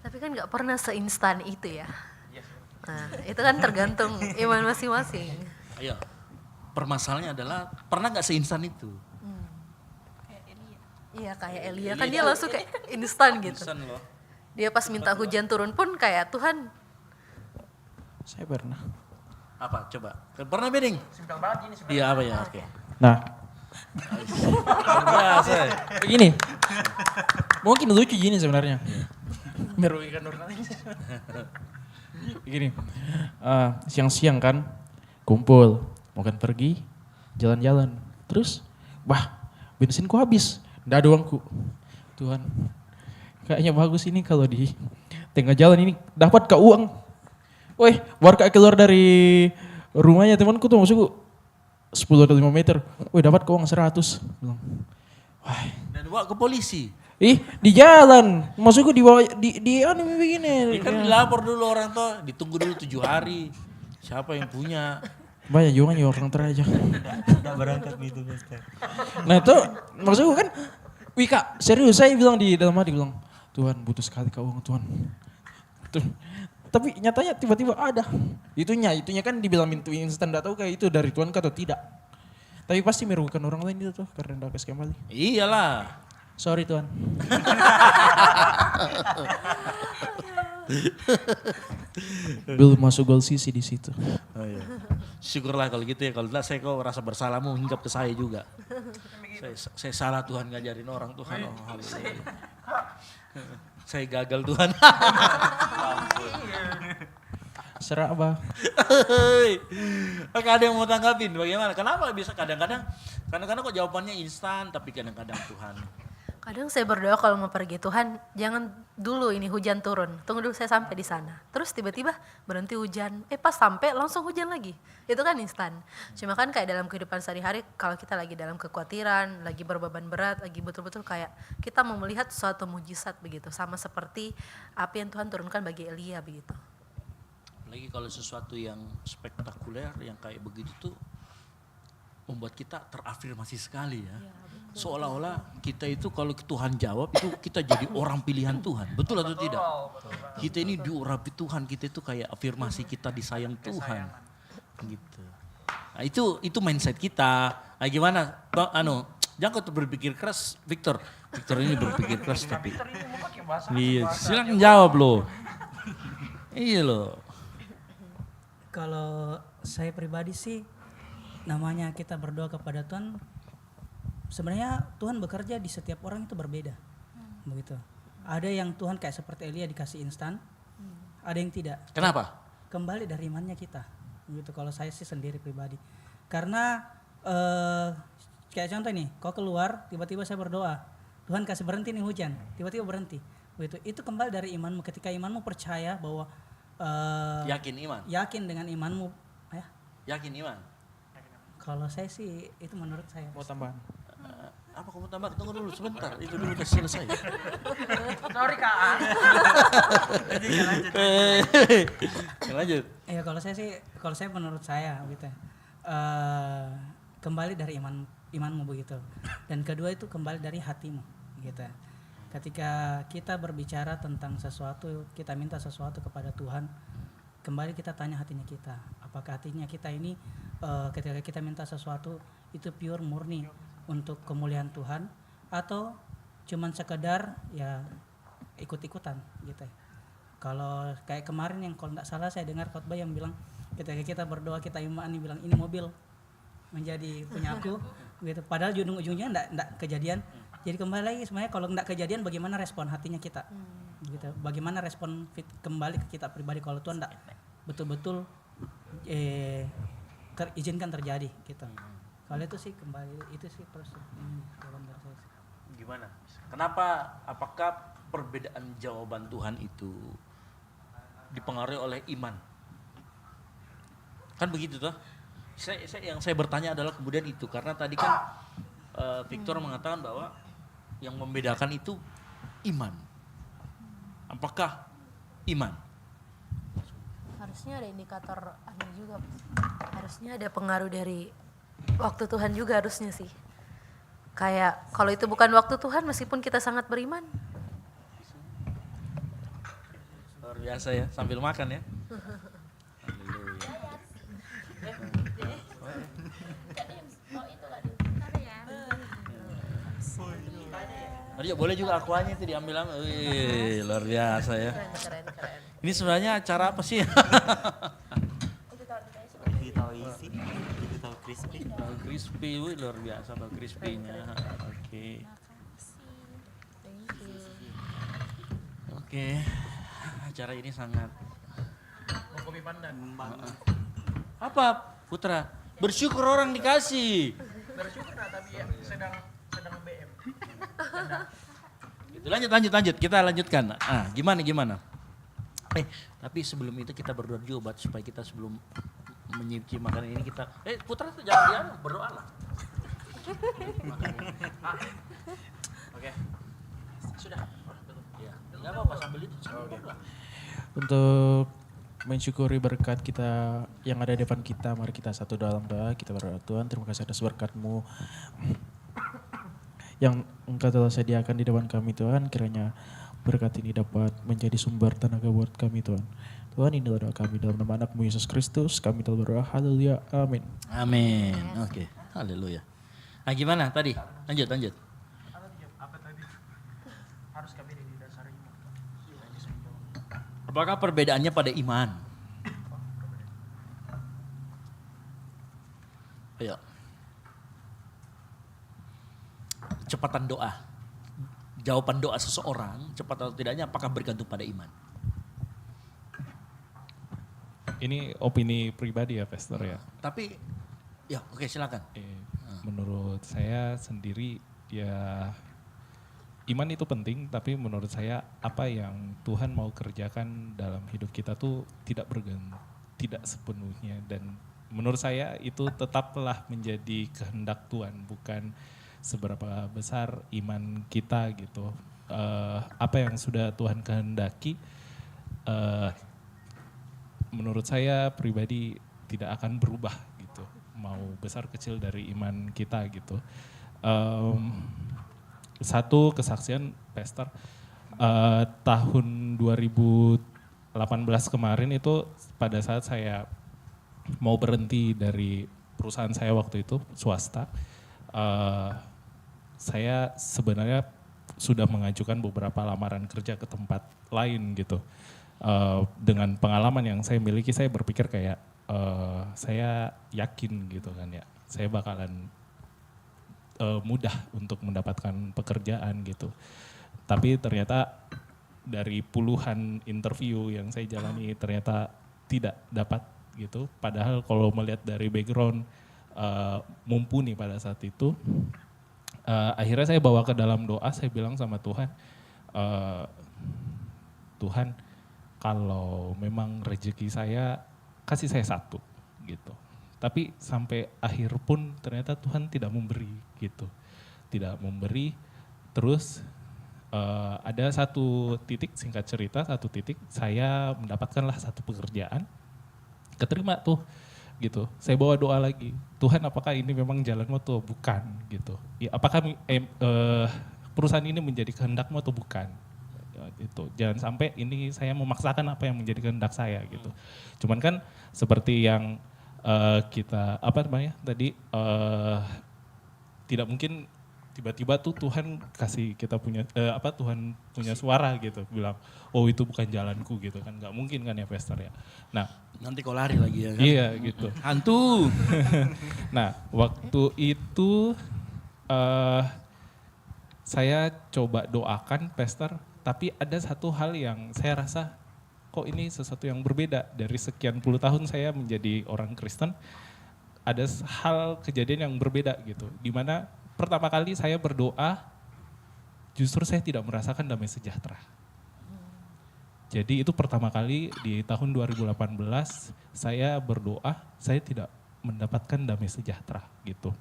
Tapi kan nggak pernah seinstan itu ya. Nah, itu kan tergantung iman masing-masing.
Ayo, permasalahannya adalah pernah nggak seinstan itu?
Iya kayak Elia kan dia langsung kayak instan gitu.
Instan loh.
Dia pas minta hujan turun pun kayak Tuhan.
Saya pernah.
Apa? Coba. Pernah Beding? Simpel banget ini. Iya apa ya? Oke.
Nah,
Biasa.
begini. Mungkin lucu gini sebenarnya. Merugikan orang lain. Begini, siang-siang kan kumpul, mau kan pergi jalan-jalan. Terus, bensinku habis, nggak ada uangku. Tuhan, kayaknya bagus ini kalau di tengah jalan ini dapat ke uang. Woi, warga keluar dari rumahnya temanku tuh maksudku 10 atau 5 meter. Woi, dapat ke uang 100. Bilang, wah.
Dan bawa ke polisi.
Ih, di jalan. Maksudku dibawa di anu begini.
Kan dilapor dulu orang tuh, ditunggu dulu 7 hari. Siapa yang punya?
Banyak juga nih orang teraja.
Tidak berangkat gitu Pastor.
Nah itu maksudku kan, Wika serius saya bilang di dalam hati bilang, Tuhan butuh sekali kau uang Tuhan. Tapi nyatanya tiba-tiba ada. Itunya kan dibilang pintu instan, enggak tahu kayak itu dari Tuhan atau tidak. Tapi pasti merugikan orang lain itu tuh karena enggak kasih kembali.
Iyalah.
Sorry Tuhan. Belum masuk gol Sisi di situ.
Oh, iya. Syukurlah kalau gitu ya. Kalau enggak saya kok rasa bersalahmu hinggap ke saya juga. Saya salah Tuhan ngajarin orang Tuhan. Oh, saya gagal Tuhan.
Serak bah.
Oke, ada yang mau tanggapin bagaimana? Kenapa bisa kadang-kadang kok jawabannya instan tapi kadang-kadang Tuhan.
Kadang saya berdoa kalau mau pergi, Tuhan jangan dulu ini hujan turun, tunggu dulu saya sampai di sana. Terus tiba-tiba berhenti hujan, pas sampai langsung hujan lagi. Itu kan instan. Cuma kan kayak dalam kehidupan sehari-hari kalau kita lagi dalam kekhawatiran, lagi berbeban berat, lagi betul-betul kayak kita mau melihat suatu mujizat begitu. Sama seperti apa yang Tuhan turunkan bagi Elia begitu.
Apalagi kalau sesuatu yang spektakuler yang kayak begitu tuh membuat kita terafirmasi sekali ya. Seolah-olah kita itu kalau Tuhan jawab itu kita jadi orang pilihan Tuhan. Betul atau tidak? Kita ini diurapi Tuhan, kita itu kayak afirmasi kita disayang Tuhan. Gitu. Nah, itu mindset kita. Nah, gimana? Jangan kau berpikir keras, Victor. Victor ini berpikir keras tapi. Iya, silakan jawab loh. Iya loh.
Kalau saya pribadi sih, namanya kita berdoa kepada Tuhan, sebenarnya Tuhan bekerja di setiap orang itu berbeda, begitu. Ada yang Tuhan kayak seperti Elia dikasih instan, ada yang tidak.
Kenapa?
Kembali dari imannya kita, begitu. Kalau saya sih sendiri pribadi, karena kayak contoh nih, kau keluar, tiba-tiba saya berdoa, Tuhan kasih berhenti nih hujan, tiba-tiba berhenti, begitu. Itu kembali dari imanmu. Ketika imanmu percaya bahwa yakin dengan imanmu, ya.
Yakin iman.
Kalau saya sih itu menurut saya.
Mau tambahan?
Apa kamu tambah? Tunggu dulu sebentar. Itu dulu kasih selesai.
Sorry Kak.
Lanjut.
Ya kalau saya menurut saya gitu. Kembali dari imanmu begitu. Dan kedua itu kembali dari hatimu gitu. Ketika kita berbicara tentang sesuatu, kita minta sesuatu kepada Tuhan, kembali kita tanya hatinya kita. Apakah hatinya kita ini ketika kita minta sesuatu itu pure murni untuk kemuliaan Tuhan atau cuman sekedar ya ikut-ikutan gitu. Kalau kayak kemarin yang kalau tidak salah saya dengar khotbah yang bilang ketika kita berdoa kita imani bilang ini mobil menjadi punya aku gitu. Padahal ujung-ujungnya enggak kejadian. Jadi kembali lagi sebenarnya kalau enggak kejadian bagaimana respon hatinya kita. Gitu. Bagaimana respon kembali ke kita pribadi kalau Tuhan enggak betul-betul izinkan terjadi gitu. Kalau itu sih kembali itu sih proses jawaban dari saya.
Gimana? Kenapa? Apakah perbedaan jawaban Tuhan itu dipengaruhi oleh iman? Kan begitu toh? Yang saya bertanya adalah kemudian itu karena tadi kan Victor mengatakan bahwa yang membedakan itu iman. Apakah iman?
Harusnya ada indikator juga. Harusnya ada pengaruh dari waktu Tuhan juga harusnya sih. Kayak kalau itu bukan waktu Tuhan meskipun kita sangat beriman.
Luar biasa ya, sambil makan ya. Tadi boleh juga akuanya itu diambil. Wih, luar biasa ya.
Keren.
Ini sebenarnya acara apa sih?
Tahu crispy.
Tahu crispy, wih, luar biasa tahu crispy-nya. Oke. Oke. Acara ini sangat
Kopi pandan.
apa, Putra? Bersyukur orang dikasih.
Bersyukur nah, tapi ya sedang BM.
Gitu. Lanjut. Kita lanjutkan. Gimana? Tapi sebelum itu kita berdoa juga buat supaya kita sebelum menyicip makanan ini kita Putra tuh jangan diam, berdoa lah.
Oke. Sudah.
Ya, enggak apa-apa sambil itu. Berdoa.
Untuk mensyukuri berkat kita yang ada di depan kita, mari kita satu dalam doa. Kita berdoa, Tuhan terima kasih atas berkat-Mu yang Engkau telah sediakan di depan kami Tuhan. Kiranya berkat ini dapat menjadi sumber tenaga buat kami Tuhan. Tuhan, inilah doa kami dalam nama anak-Mu Yesus Kristus. Kami telah berdoa, haleluya, amin.
Amin. Oke, haleluya. Gimana tadi? Lanjut.
Apa tadi? Harus kami didasari iman.
Apakah perbedaannya pada iman? Ayo. Kecepatan doa. Jawaban doa seseorang, cepat atau tidaknya apakah bergantung pada iman?
Ini opini pribadi ya, Pastor ya.
Tapi, ya oke silakan.
Menurut saya sendiri ya iman itu penting, tapi menurut saya apa yang Tuhan mau kerjakan dalam hidup kita tuh tidak sepenuhnya, dan menurut saya itu tetaplah menjadi kehendak Tuhan, bukan seberapa besar iman kita gitu. Apa yang sudah Tuhan kehendaki, menurut saya pribadi tidak akan berubah gitu, mau besar kecil dari iman kita gitu. Satu kesaksian Pastor, tahun 2018 kemarin itu pada saat saya mau berhenti dari perusahaan saya waktu itu swasta, saya sebenarnya sudah mengajukan beberapa lamaran kerja ke tempat lain gitu. Dengan pengalaman yang saya miliki, saya berpikir kayak saya yakin gitu kan ya, saya bakalan mudah untuk mendapatkan pekerjaan gitu. Tapi ternyata dari puluhan interview yang saya jalani ternyata tidak dapat gitu. Padahal kalau melihat dari background mumpuni pada saat itu. Akhirnya saya bawa ke dalam doa, saya bilang sama Tuhan, Tuhan kalau memang rezeki saya, kasih saya satu gitu. Tapi sampai akhir pun ternyata Tuhan tidak memberi gitu. Tidak memberi, terus ada satu titik, singkat cerita, satu titik saya mendapatkanlah satu pekerjaan, keterima tuh gitu. Saya bawa doa lagi, Tuhan apakah ini memang jalanmu atau bukan gitu. Ya, apakah perusahaan ini menjadi kehendak-Mu atau bukan. Itu jangan sampai ini saya memaksakan apa yang menjadi kehendak saya gitu. Cuman kan seperti yang kita tadi tidak mungkin tiba-tiba tuh Tuhan kasih kita punya Tuhan punya suara gitu bilang oh itu bukan jalanku gitu kan, nggak mungkin kan ya Pastor ya. Nah
nanti kau lari lagi ya kan?
Iya gitu.
Hantu.
Nah waktu itu saya coba doakan Pastor, tapi ada satu hal yang saya rasa kok ini sesuatu yang berbeda dari sekian puluh tahun saya menjadi orang Kristen. Ada hal kejadian yang berbeda gitu, dimana pertama kali saya berdoa justru saya tidak merasakan damai sejahtera. Jadi itu pertama kali di tahun 2018 saya berdoa, saya tidak mendapatkan damai sejahtera gitu.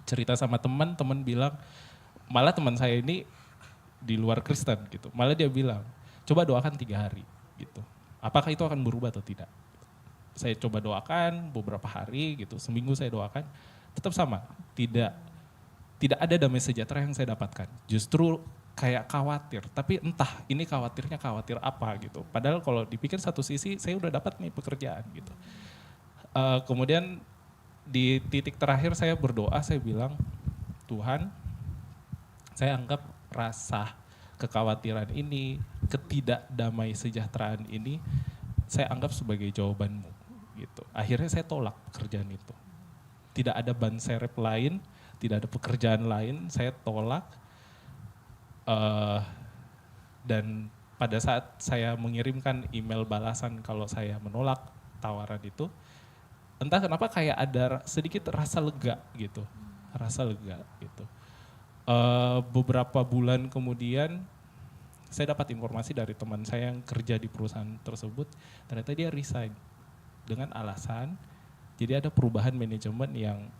Cerita sama teman bilang, malah teman saya ini di luar Kristen gitu, malah dia bilang, coba doakan 3 hari. gitu. Apakah itu akan berubah atau tidak? Saya coba doakan beberapa hari gitu, seminggu saya doakan, tetap sama, tidak ada damai sejahtera yang saya dapatkan. Justru kayak khawatir, tapi entah ini khawatirnya khawatir apa gitu. Padahal kalau dipikir satu sisi saya udah dapat nih pekerjaan gitu. Kemudian di titik terakhir saya berdoa, saya bilang, Tuhan, saya anggap rasa kekhawatiran ini, ketidakdamai sejahteraan ini, saya anggap sebagai jawaban-Mu gitu. Akhirnya saya tolak pekerjaan itu. Tidak ada ban serep lain, tidak ada pekerjaan lain, saya tolak. Dan pada saat saya mengirimkan email balasan kalau saya menolak tawaran itu, entah kenapa kayak ada sedikit rasa lega gitu, beberapa bulan kemudian saya dapat informasi dari teman saya yang kerja di perusahaan tersebut, ternyata dia resign dengan alasan jadi ada perubahan manajemen yang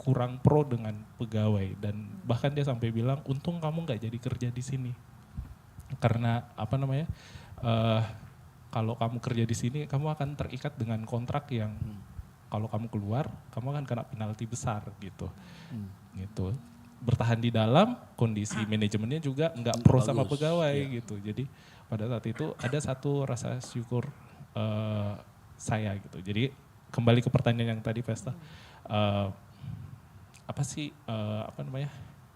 kurang pro dengan pegawai, dan bahkan dia sampai bilang, untung kamu nggak jadi kerja di sini karena kalau kamu kerja di sini kamu akan terikat dengan kontrak yang kalau kamu keluar kamu akan kena penalti besar gitu. Gitu. Bertahan di dalam, kondisi manajemennya juga nggak pro sama pegawai gitu. Jadi pada saat itu ada satu rasa syukur saya gitu. Jadi kembali ke pertanyaan yang tadi Vesta, apa sih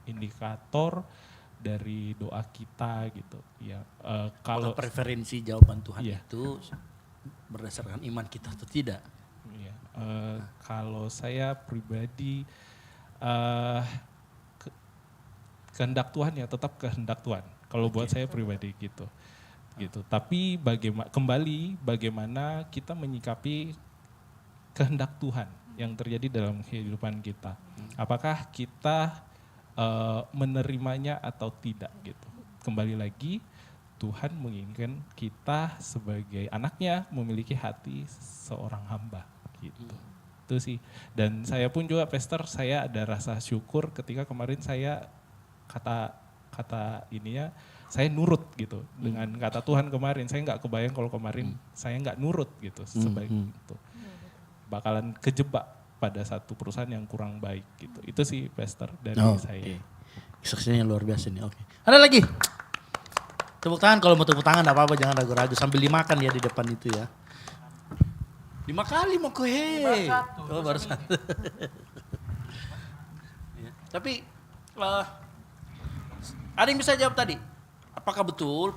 indikator dari doa kita gitu? Ya kalau
preferensi jawaban Tuhan itu berdasarkan iman kita atau tidak?
Ya, kalau saya pribadi kehendak Tuhan ya tetap kehendak Tuhan. Kalau buat saya pribadi gitu. Tapi bagaimana kita menyikapi kehendak Tuhan yang terjadi dalam kehidupan kita. Apakah kita menerimanya atau tidak gitu. Kembali lagi Tuhan menginginkan kita sebagai anaknya memiliki hati seorang hamba gitu. Itu sih. Dan saya pun juga Pastor, saya ada rasa syukur ketika kemarin saya kata ininya saya nurut gitu dengan kata Tuhan kemarin. Saya nggak kebayang kalau kemarin saya nggak nurut gitu sebaik itu. Bakalan kejebak pada satu perusahaan yang kurang baik gitu. Itu sih Pastor dari saya.
Kesaksiannya luar biasa nih. Oke. Ada lagi? Tepuk tangan, kalau mau tepuk tangan enggak apa-apa, jangan ragu-ragu sambil dimakan ya di depan itu ya. 5 kali mau kuhe. Baru satu. Ya. Tapi ada yang bisa jawab tadi? Apakah betul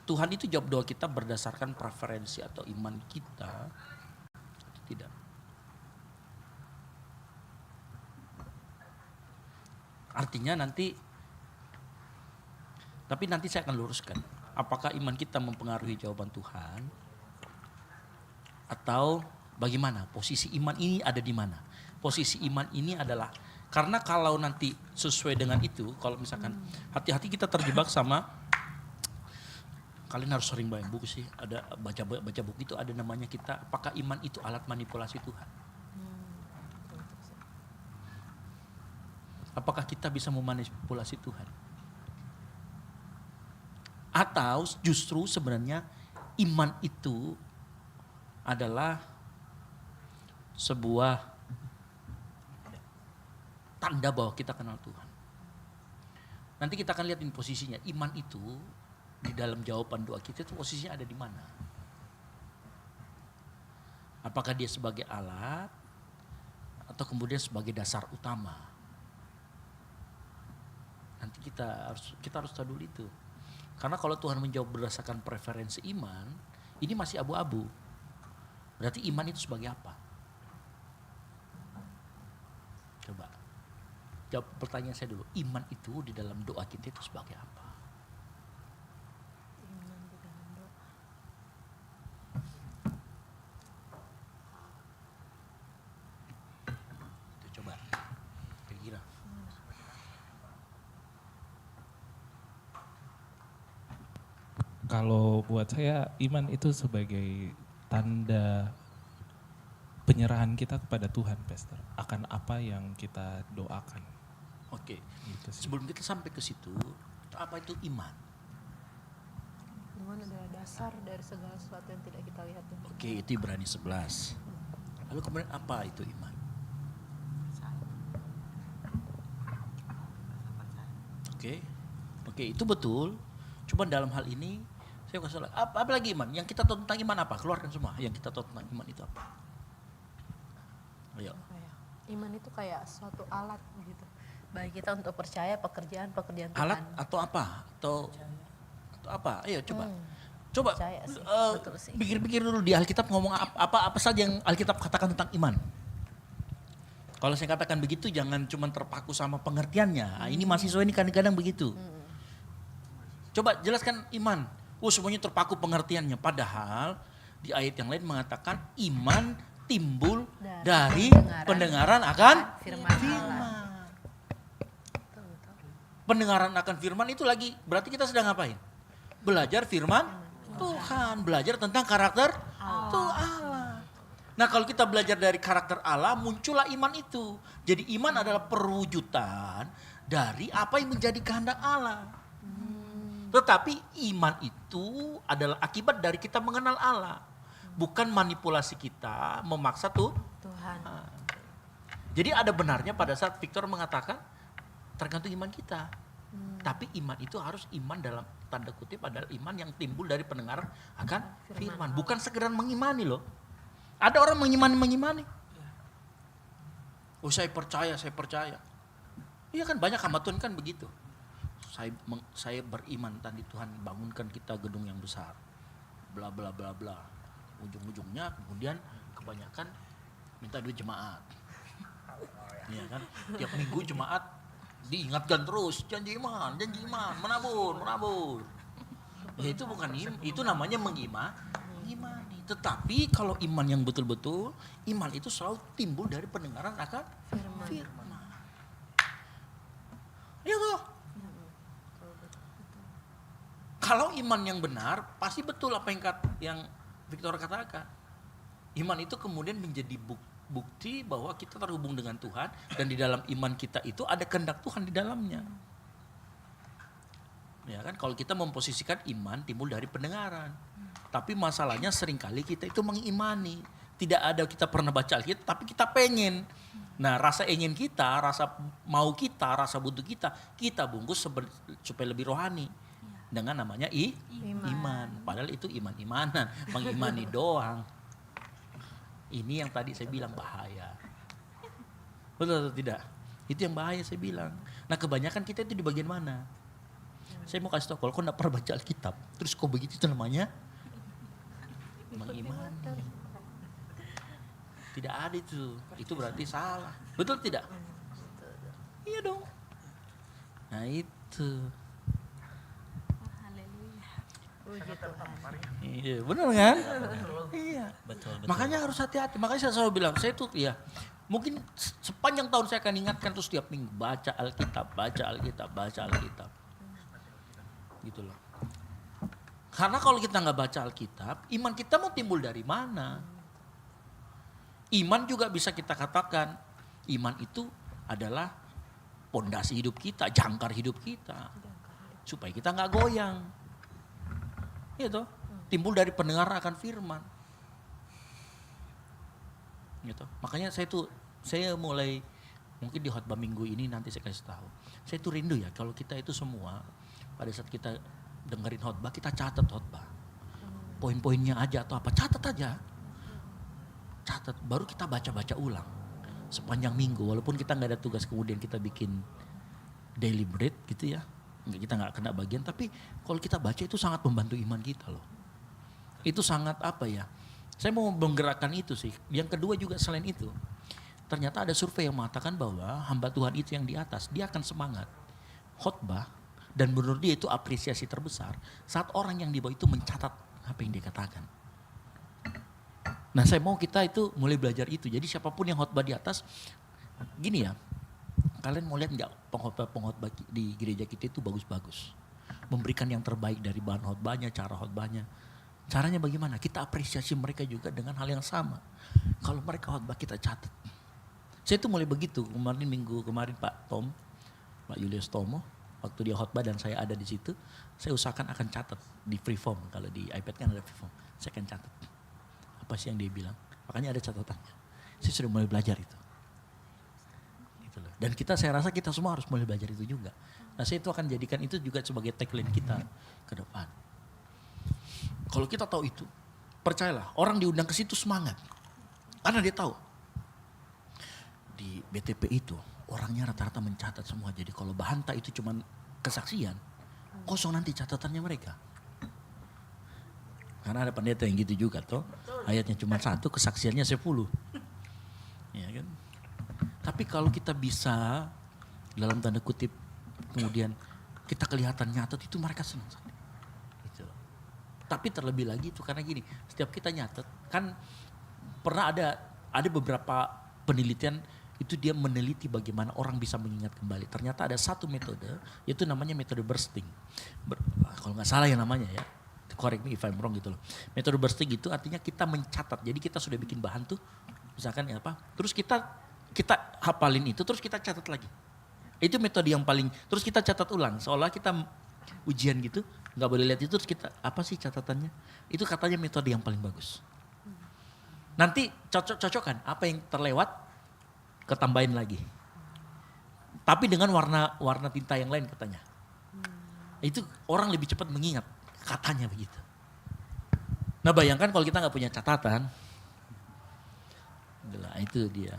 Tuhan itu jawab doa kita berdasarkan preferensi atau iman kita atau tidak? Artinya nanti saya akan luruskan. Apakah iman kita mempengaruhi jawaban Tuhan? Atau bagaimana? Posisi iman ini ada di mana? Posisi iman ini adalah, karena kalau nanti sesuai dengan itu, kalau misalkan hati-hati kita terjebak sama, kalian harus sering baca buku sih, ada baca buku itu ada namanya kita, apakah iman itu alat manipulasi Tuhan? Apakah kita bisa memanipulasi Tuhan? Atau justru sebenarnya iman itu adalah sebuah tanda bahwa kita kenal Tuhan. Nanti kita akan lihat ini posisinya. Iman itu di dalam jawaban doa kita itu posisinya ada di mana? Apakah dia sebagai alat atau kemudian sebagai dasar utama? Nanti kita harus tahu dulu itu. Karena kalau Tuhan menjawab berdasarkan preferensi iman, ini masih abu-abu. Berarti iman itu sebagai apa? Coba jawab pertanyaan saya dulu. Iman itu di dalam doa kita itu sebagai apa? Itu coba kira-kira.
Kalau buat saya iman itu sebagai tanda penyerahan kita kepada Tuhan, Pastor, akan apa yang kita doakan.
Oke.
Gitu sih.
Sebelum kita sampai ke situ, apa itu iman?
Iman adalah dasar dari segala sesuatu yang tidak kita lihat.
Oke, itu Ibrani 11. Lalu kemudian apa itu iman? Oke, itu betul. Cuma dalam hal ini saya kasih apa lagi iman? Yang kita tahu tentang iman apa? Keluarkan semua. Yang kita tahu tentang iman itu apa? Ayo.
Iman itu kayak suatu alat gitu. Bagi kita untuk percaya pekerjaan Tuhan.
Alat atau apa? Atau apa? Ayo coba. Coba
Percaya sih, betul sih.
pikir-pikir dulu di Alkitab ngomong apa saja yang Alkitab katakan tentang iman. Kalau saya katakan begitu jangan cuma terpaku sama pengertiannya. Nah, ini mahasiswa ini kadang-kadang begitu. Coba jelaskan iman. Semuanya terpaku pengertiannya. Padahal di ayat yang lain mengatakan iman timbul dari pendengaran akan firman. Pendengaran akan firman itu lagi berarti kita sedang ngapain? Belajar firman Tuhan. Belajar tentang karakter Allah. Nah kalau kita belajar dari karakter Allah muncullah iman itu. Jadi iman adalah perwujudan dari apa yang menjadi kehendak Allah. Tetapi iman itu adalah akibat dari kita mengenal Allah. Bukan manipulasi kita memaksa Tuhan. Jadi ada benarnya pada saat Victor mengatakan tergantung iman kita. Tapi iman itu harus iman dalam tanda kutip adalah iman yang timbul dari pendengaran akan firman. Bukan sekedar mengimani loh. Ada orang mengimani. Saya percaya. Iya kan banyak hamba Tuhan kan begitu. Saya beriman tadi Tuhan bangunkan kita gedung yang besar. Bla bla bla bla. Ujung-ujungnya kemudian kebanyakan minta duit jemaat. Iya kan? Tiap minggu jemaat diingatkan terus janji iman, menabur. Ya itu bukan iman, itu namanya mengimani. Tetapi kalau iman yang betul-betul, iman itu selalu timbul dari pendengaran akan firman. Iya toh? Kalau iman yang benar, pasti betul apa yang Victor katakan. Iman itu kemudian menjadi bukti bahwa kita terhubung dengan Tuhan dan di dalam iman kita itu ada kehendak Tuhan di dalamnya. Ya kan kalau kita memposisikan iman timbul dari pendengaran. Tapi masalahnya seringkali kita itu mengimani. Tidak ada kita pernah baca Alkitab tapi kita pengen. Nah, rasa ingin kita, rasa mau kita, rasa butuh kita bungkus supaya lebih rohani. Dengan namanya iman. Padahal itu iman-imanan, mengimani doang. Ini yang tadi saya bilang bahaya. Betul atau tidak? Itu yang bahaya saya bilang. Nah kebanyakan kita itu di bagian mana? Saya mau kasih tahu kalau kau tidak pernah baca Alkitab, terus kau begitu itu namanya mengimani. Tidak ada itu berarti salah. Betul tidak? Iya dong. Nah itu. Iya, benar kan? Iya.
Betul.
Makanya harus hati-hati. Makanya saya selalu bilang, saya tuh ya mungkin sepanjang tahun saya akan ingatkan terus setiap minggu baca Alkitab. Gitu loh. Karena kalau kita nggak baca Alkitab, iman kita mau timbul dari mana? Iman juga bisa kita katakan, iman itu adalah pondasi hidup kita, jangkar hidup kita. Supaya kita nggak goyang. Gitu. Timbul dari pendengaran akan firman. Gitu. Makanya saya mulai mungkin di khotbah minggu ini nanti saya kasih tahu. Saya tuh rindu ya kalau kita itu semua pada saat kita dengerin khotbah kita catat khotbah. Poin-poinnya aja atau apa catat aja. Catat baru kita baca-baca ulang sepanjang minggu walaupun kita nggak ada tugas kemudian kita bikin daily bread gitu ya. Kita nggak kena bagian tapi kalau kita baca itu sangat membantu iman kita loh. Itu sangat apa ya? Saya mau menggerakkan itu sih. Yang kedua juga selain itu, ternyata ada survei yang mengatakan bahwa hamba Tuhan itu yang di atas, dia akan semangat khotbah dan menurut dia itu apresiasi terbesar saat orang yang di bawah itu mencatat apa yang dia katakan. Nah saya mau kita itu mulai belajar itu. Jadi siapapun yang khotbah di atas, gini ya, kalian mau lihat nggak pengkhotbah di gereja kita itu bagus-bagus. Memberikan yang terbaik dari bahan khotbahnya, cara khotbahnya. Caranya bagaimana? Kita apresiasi mereka juga dengan hal yang sama. Kalau mereka khotbah kita catat. Saya tuh mulai begitu. Minggu kemarin Pak Julius Tomo, waktu dia khotbah dan saya ada di situ, saya usahakan akan catat di freeform. Kalau di iPad kan ada freeform, saya akan catat apa sih yang dia bilang. Makanya ada catatannya. Saya sudah mulai belajar itu. Gitu loh. Dan saya rasa kita semua harus mulai belajar itu juga. Nah, saya itu akan jadikan itu juga sebagai tagline kita ke depan. Kalau kita tahu itu, percayalah, orang diundang ke situ semangat. Karena dia tahu. Di BTP itu, orangnya rata-rata mencatat semua. Jadi kalau bahanta itu cuma kesaksian, kosong nanti catatannya mereka. Karena ada pendeta yang gitu juga toh. Ayatnya cuma 1, kesaksiannya 10. Ya kan? Tapi kalau kita bisa, dalam tanda kutip, kemudian kita kelihatan nyatat, itu mereka senang sekali. Gitu. Tapi terlebih lagi itu karena gini, setiap kita nyatat, kan pernah ada beberapa penelitian itu dia meneliti bagaimana orang bisa mengingat kembali. Ternyata ada satu metode, yaitu namanya metode bursting. Kalau nggak salah ya namanya ya, correct me if I'm wrong gitu loh. Metode bursting itu artinya kita mencatat. Jadi kita sudah bikin bahan tuh, misalkan ya apa, terus kita hafalin itu, terus kita catat lagi. Itu metode yang paling, terus kita catat ulang, seolah kita ujian gitu, nggak boleh lihat itu, terus kita, apa sih catatannya? Itu katanya metode yang paling bagus. Nanti cocok-cocokan, apa yang terlewat, ketambahin lagi. Tapi dengan warna tinta yang lain katanya. Itu orang lebih cepat mengingat, katanya begitu. Nah bayangkan kalau kita nggak punya catatan, itu dia.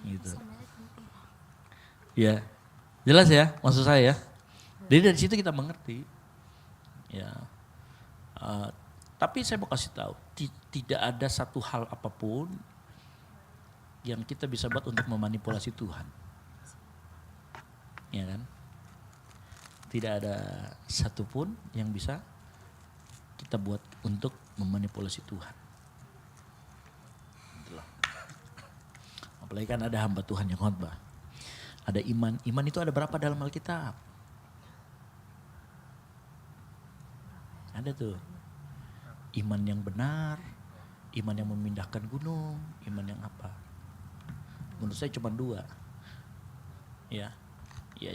Gitu. Ya, jelas ya maksud saya ya. Jadi dari situ kita mengerti. Ya, tapi saya mau kasih tahu, tidak ada satu hal apapun yang kita bisa buat untuk memanipulasi Tuhan. Ya kan? Tidak ada satupun yang bisa kita buat untuk memanipulasi Tuhan. Itulah. Apalagi kan ada hamba Tuhan yang khotbah. Ada iman. Iman itu ada berapa dalam Alkitab? Ada tuh. Iman yang benar, iman yang memindahkan gunung, iman yang apa? Menurut saya cuma 2. Ya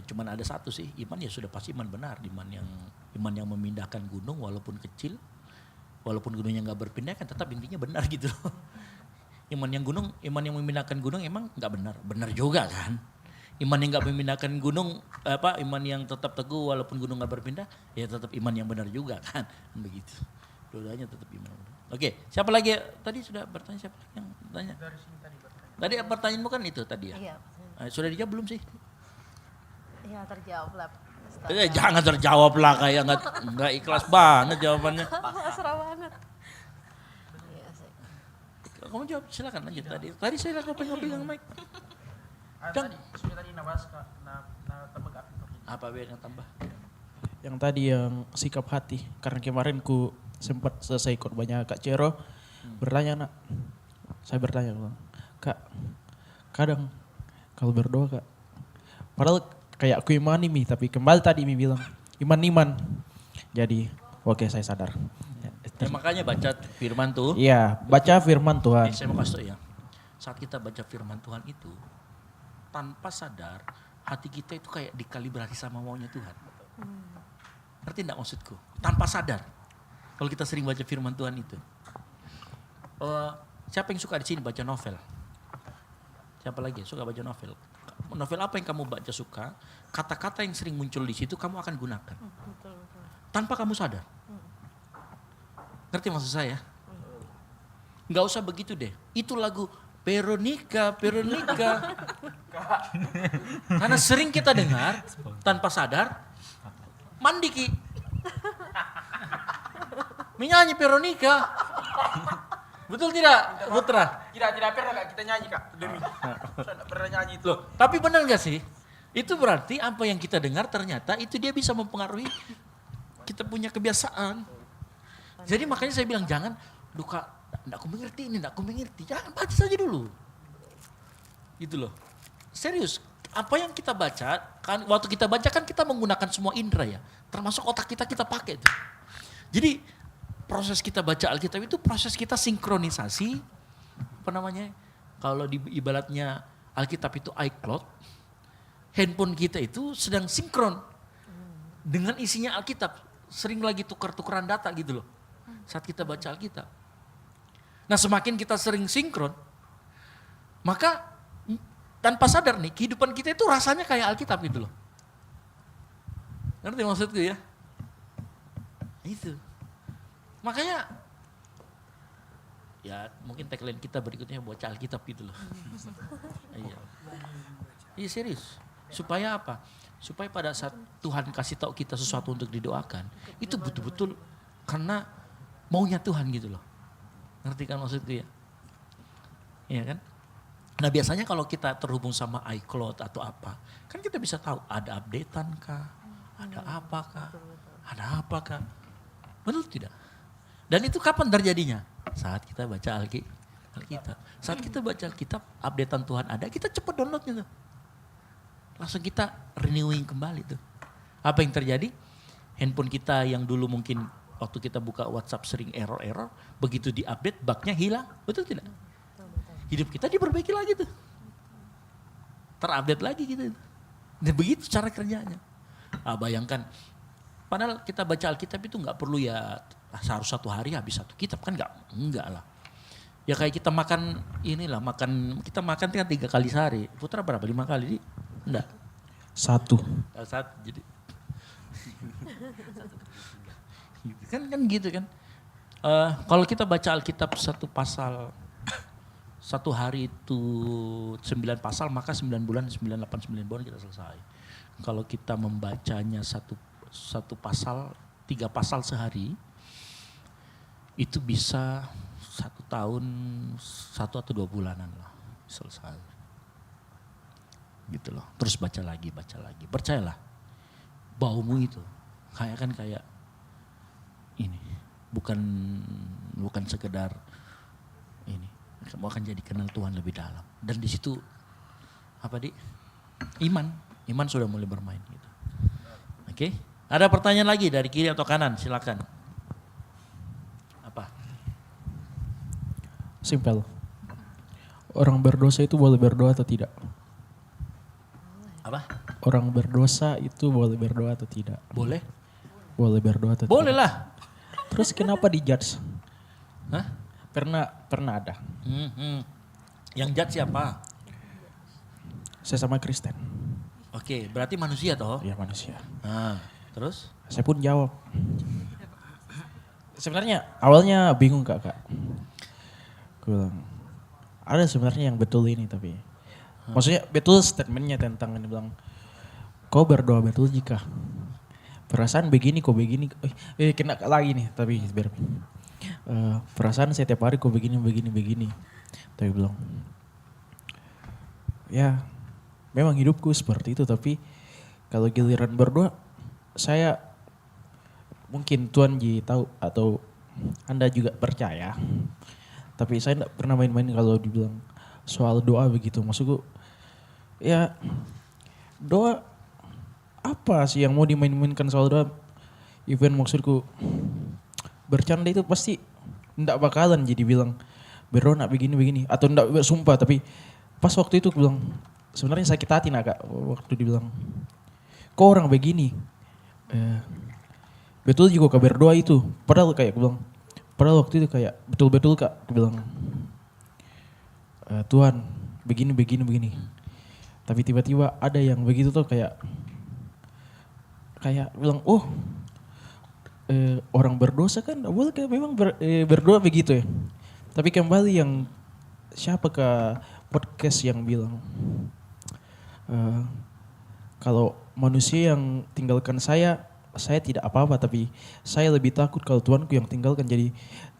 cuma ada satu sih. Iman ya sudah pasti iman benar. Iman yang memindahkan gunung walaupun kecil, walaupun gunungnya nggak berpindah kan tetap intinya benar gitu loh. Iman yang memindahkan gunung emang nggak benar, benar juga kan. Iman yang nggak memindahkan gunung, iman yang tetap teguh walaupun gunung nggak berpindah, ya tetap iman yang benar juga kan, begitu. Dua-duanya tetap iman. Oke, siapa lagi? Tadi sudah bertanya, siapa lagi yang bertanya?
Dari sini tadi bertanya.
Tadi pertanyaanmu kan itu tadi ya?
Iya.
Sudah dijawab belum sih?
Iya terjawab lah.
Jangan terjawab lah, kayak nggak ikhlas banget jawabannya.
Mesra banget. Iya sih.
Kamu jawab, silakan lanjut tadi. Tadi saya lagi pegang mic.
Tadi sudah tadi nabas tambah apa?
Apa yang tambah?
Yang tadi yang sikap hati, karena kemarin ku sempat selesai khotbahnya Kak Cero, bertanya saya bertanya Kak, kadang kalau berdoa Kak, padahal kayak aku imani Mi, tapi kembali tadi Mi bilang iman. Jadi oke, saya sadar.
Ya, makanya baca firman tuh.
Iya, baca firman Tuhan.
Saya mau kasih tau ya, saat kita baca firman Tuhan itu, tanpa sadar hati kita itu kayak dikalibrasi sama maunya Tuhan. Ngerti enggak maksudku? Tanpa sadar. Kalau kita sering baca firman Tuhan itu. Siapa yang suka di sini baca novel? Siapa lagi suka baca novel? Novel apa yang kamu baca suka? Kata-kata yang sering muncul di situ kamu akan gunakan. Tanpa kamu sadar. Ngerti maksud saya? Nggak usah begitu deh. Itu lagu Veronica. Karena sering kita dengar tanpa sadar, mandi Ki. Menyanyi Veronica. Betul tidak, Putra?
Tidak pernah Kak kita nyanyi Kak, demi. Saya tidak pernah nyanyi itu.
Loh, tapi benar gak sih? Itu berarti apa yang kita dengar ternyata itu dia bisa mempengaruhi kita punya kebiasaan. Jadi makanya saya bilang jangan, Kak, enggak aku mengerti ini, enggak aku mengerti. Jangan, baca saja dulu. Gitu loh. Serius, apa yang kita baca, kan waktu kita baca kan kita menggunakan semua indera ya. Termasuk otak kita pakai itu. Jadi proses kita baca Alkitab itu proses kita sinkronisasi, apa namanya, kalau di ibaratnya Alkitab itu iCloud, handphone kita itu sedang sinkron dengan isinya Alkitab. Sering lagi tukar-tukaran data gitu loh saat kita baca Alkitab. Nah semakin kita sering sinkron, maka tanpa sadar nih kehidupan kita itu rasanya kayak Alkitab gitu loh. Ngerti maksudku ya? Itu. Makanya ya mungkin tagline kita berikutnya baca Alkitab gitu loh. Iya. Iya serius. Supaya apa? Supaya pada saat Tuhan kasih tahu kita sesuatu untuk didoakan, itu betul-betul karena maunya Tuhan gitu loh. Ngerti kan maksudku ya? Iya kan? Nah biasanya kalau kita terhubung sama iCloud atau apa, kan kita bisa tahu ada updatean kah, ada apakah, ada apakah. Betul tidak? Dan itu kapan terjadinya? Saat kita baca Alkitab. Saat kita baca Alkitab, updatean Tuhan ada, kita cepat downloadnya tuh. Langsung kita renewing kembali tuh. Apa yang terjadi? Handphone kita yang dulu mungkin waktu kita buka WhatsApp sering error-error, begitu diupdate bugnya hilang, betul tidak? Hidup kita diperbaiki lagi tuh. Terupdate lagi gitu. Dan begitu cara kerjanya. Bayangkan, padahal kita baca Alkitab itu nggak perlu ya harus 1 hari habis 1 kitab kan enggak lah. Ya kayak kita makan kita makan kan 3 kali sehari. Putra berapa? 5 kali? Enggak.
1.
Jadi kan gitu kan. Kalau kita baca Alkitab 1 pasal 1 hari itu 9 pasal, maka 9 bulan 989 bulan kita selesai. Kalau kita membacanya satu pasal 3 pasal sehari, itu bisa 1 tahun 1 atau 2 bulanan lah selesai. Gitu loh. Terus baca lagi. Percayalah, baumu itu kayak ini, bukan sekedar ini. Kamu akan jadi kenal Tuhan lebih dalam. Dan di situ Iman sudah mulai bermain gitu. Oke? Ada pertanyaan lagi dari kiri atau kanan? Silakan. Apa?
Simpel. Orang berdosa itu boleh berdoa atau tidak?
Apa?
Orang berdosa itu boleh berdoa atau tidak?
Boleh?
Boleh berdoa atau
Boleh
tidak?
lah.
Terus kenapa dijudge?
Hah?
Pernah ada.
Yang judge siapa?
Saya sama Kristen.
Oke, berarti manusia toh?
Ya manusia.
Nah, terus?
Saya pun jawab. Sebenarnya awalnya bingung kak. Gue bilang, ada sebenarnya yang betul ini tapi. Maksudnya betul statementnya tentang ini bilang, kau berdoa betul jika perasaan begini kau begini. Kena lagi nih tapi biar. Perasaan setiap hari kau begini. Tapi bilang, ya memang hidupku seperti itu tapi kalau giliran berdoa saya mungkin Tuhan tahu atau Anda juga percaya. Tapi saya tidak pernah main-main kalau dibilang soal doa begitu. Maksudku ya doa apa sih yang mau dimain-mainkan soal doa? Even maksudku bercanda itu pasti tidak bakalan jadi bilang berdoa nak begini atau tidak bersumpah. Tapi pas waktu itu aku bilang sebenarnya sakit hati nak waktu dibilang kok orang begini. Betul juga kak berdoa itu. Padahal waktu itu kayak betul-betul kak aku bilang Tuhan begini. Tapi tiba-tiba ada yang begitu tuh kayak bilang orang berdosa kan boleh kayak memang berdoa begitu ya. Tapi kembali yang siapa ke podcast yang bilang kalau manusia yang tinggalkan saya tidak apa-apa tapi saya lebih takut kalau Tuhanku yang tinggalkan. Jadi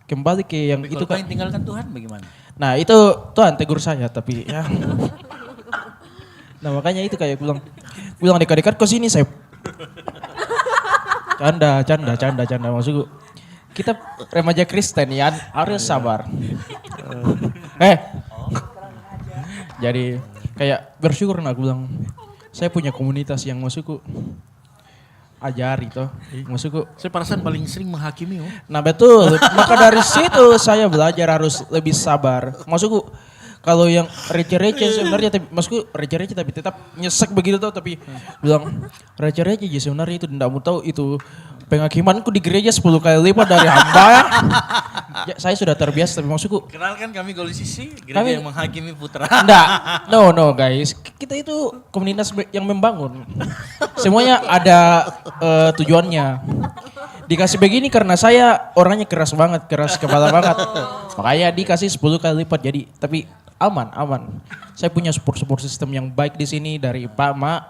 kembali ke yang
tapi
itu
kan. Yang tinggalkan Tuhan bagaimana?
Nah itu Tuhan tegur saya tapi ya. Nah makanya itu kayak bilang dekat-dekat ke sini saya. Canda maksudku. Kita remaja Kristen ya harus sabar. Jadi kayak bersyukur aku bilang saya punya komunitas yang maksudku ajari toh. Maksudku
Saya perasaan paling sering menghakimi.
Nah betul, maka dari situ saya belajar harus lebih sabar. Maksudku kalau yang receh-receh sebenarnya, tapi maksudku receh-receh tapi tetap nyesek begitu tau, tapi bilang receh-receh aja sebenarnya itu tidak mau tahu itu penghakimanku di gereja 10 kali lipat dari hamba. Ya, saya sudah terbiasa tapi maksudku
Kenalkan kami Golisisi, gereja
Kami-
yang menghakimi putra.
enggak, no guys, kita itu komunitas yang membangun. Semuanya ada tujuannya. Dikasih begini karena saya orangnya keras banget, keras kepala banget. Makanya dikasih 10 kali lipat jadi, tapi aman. Saya punya support system yang baik di sini dari Pak, Mak,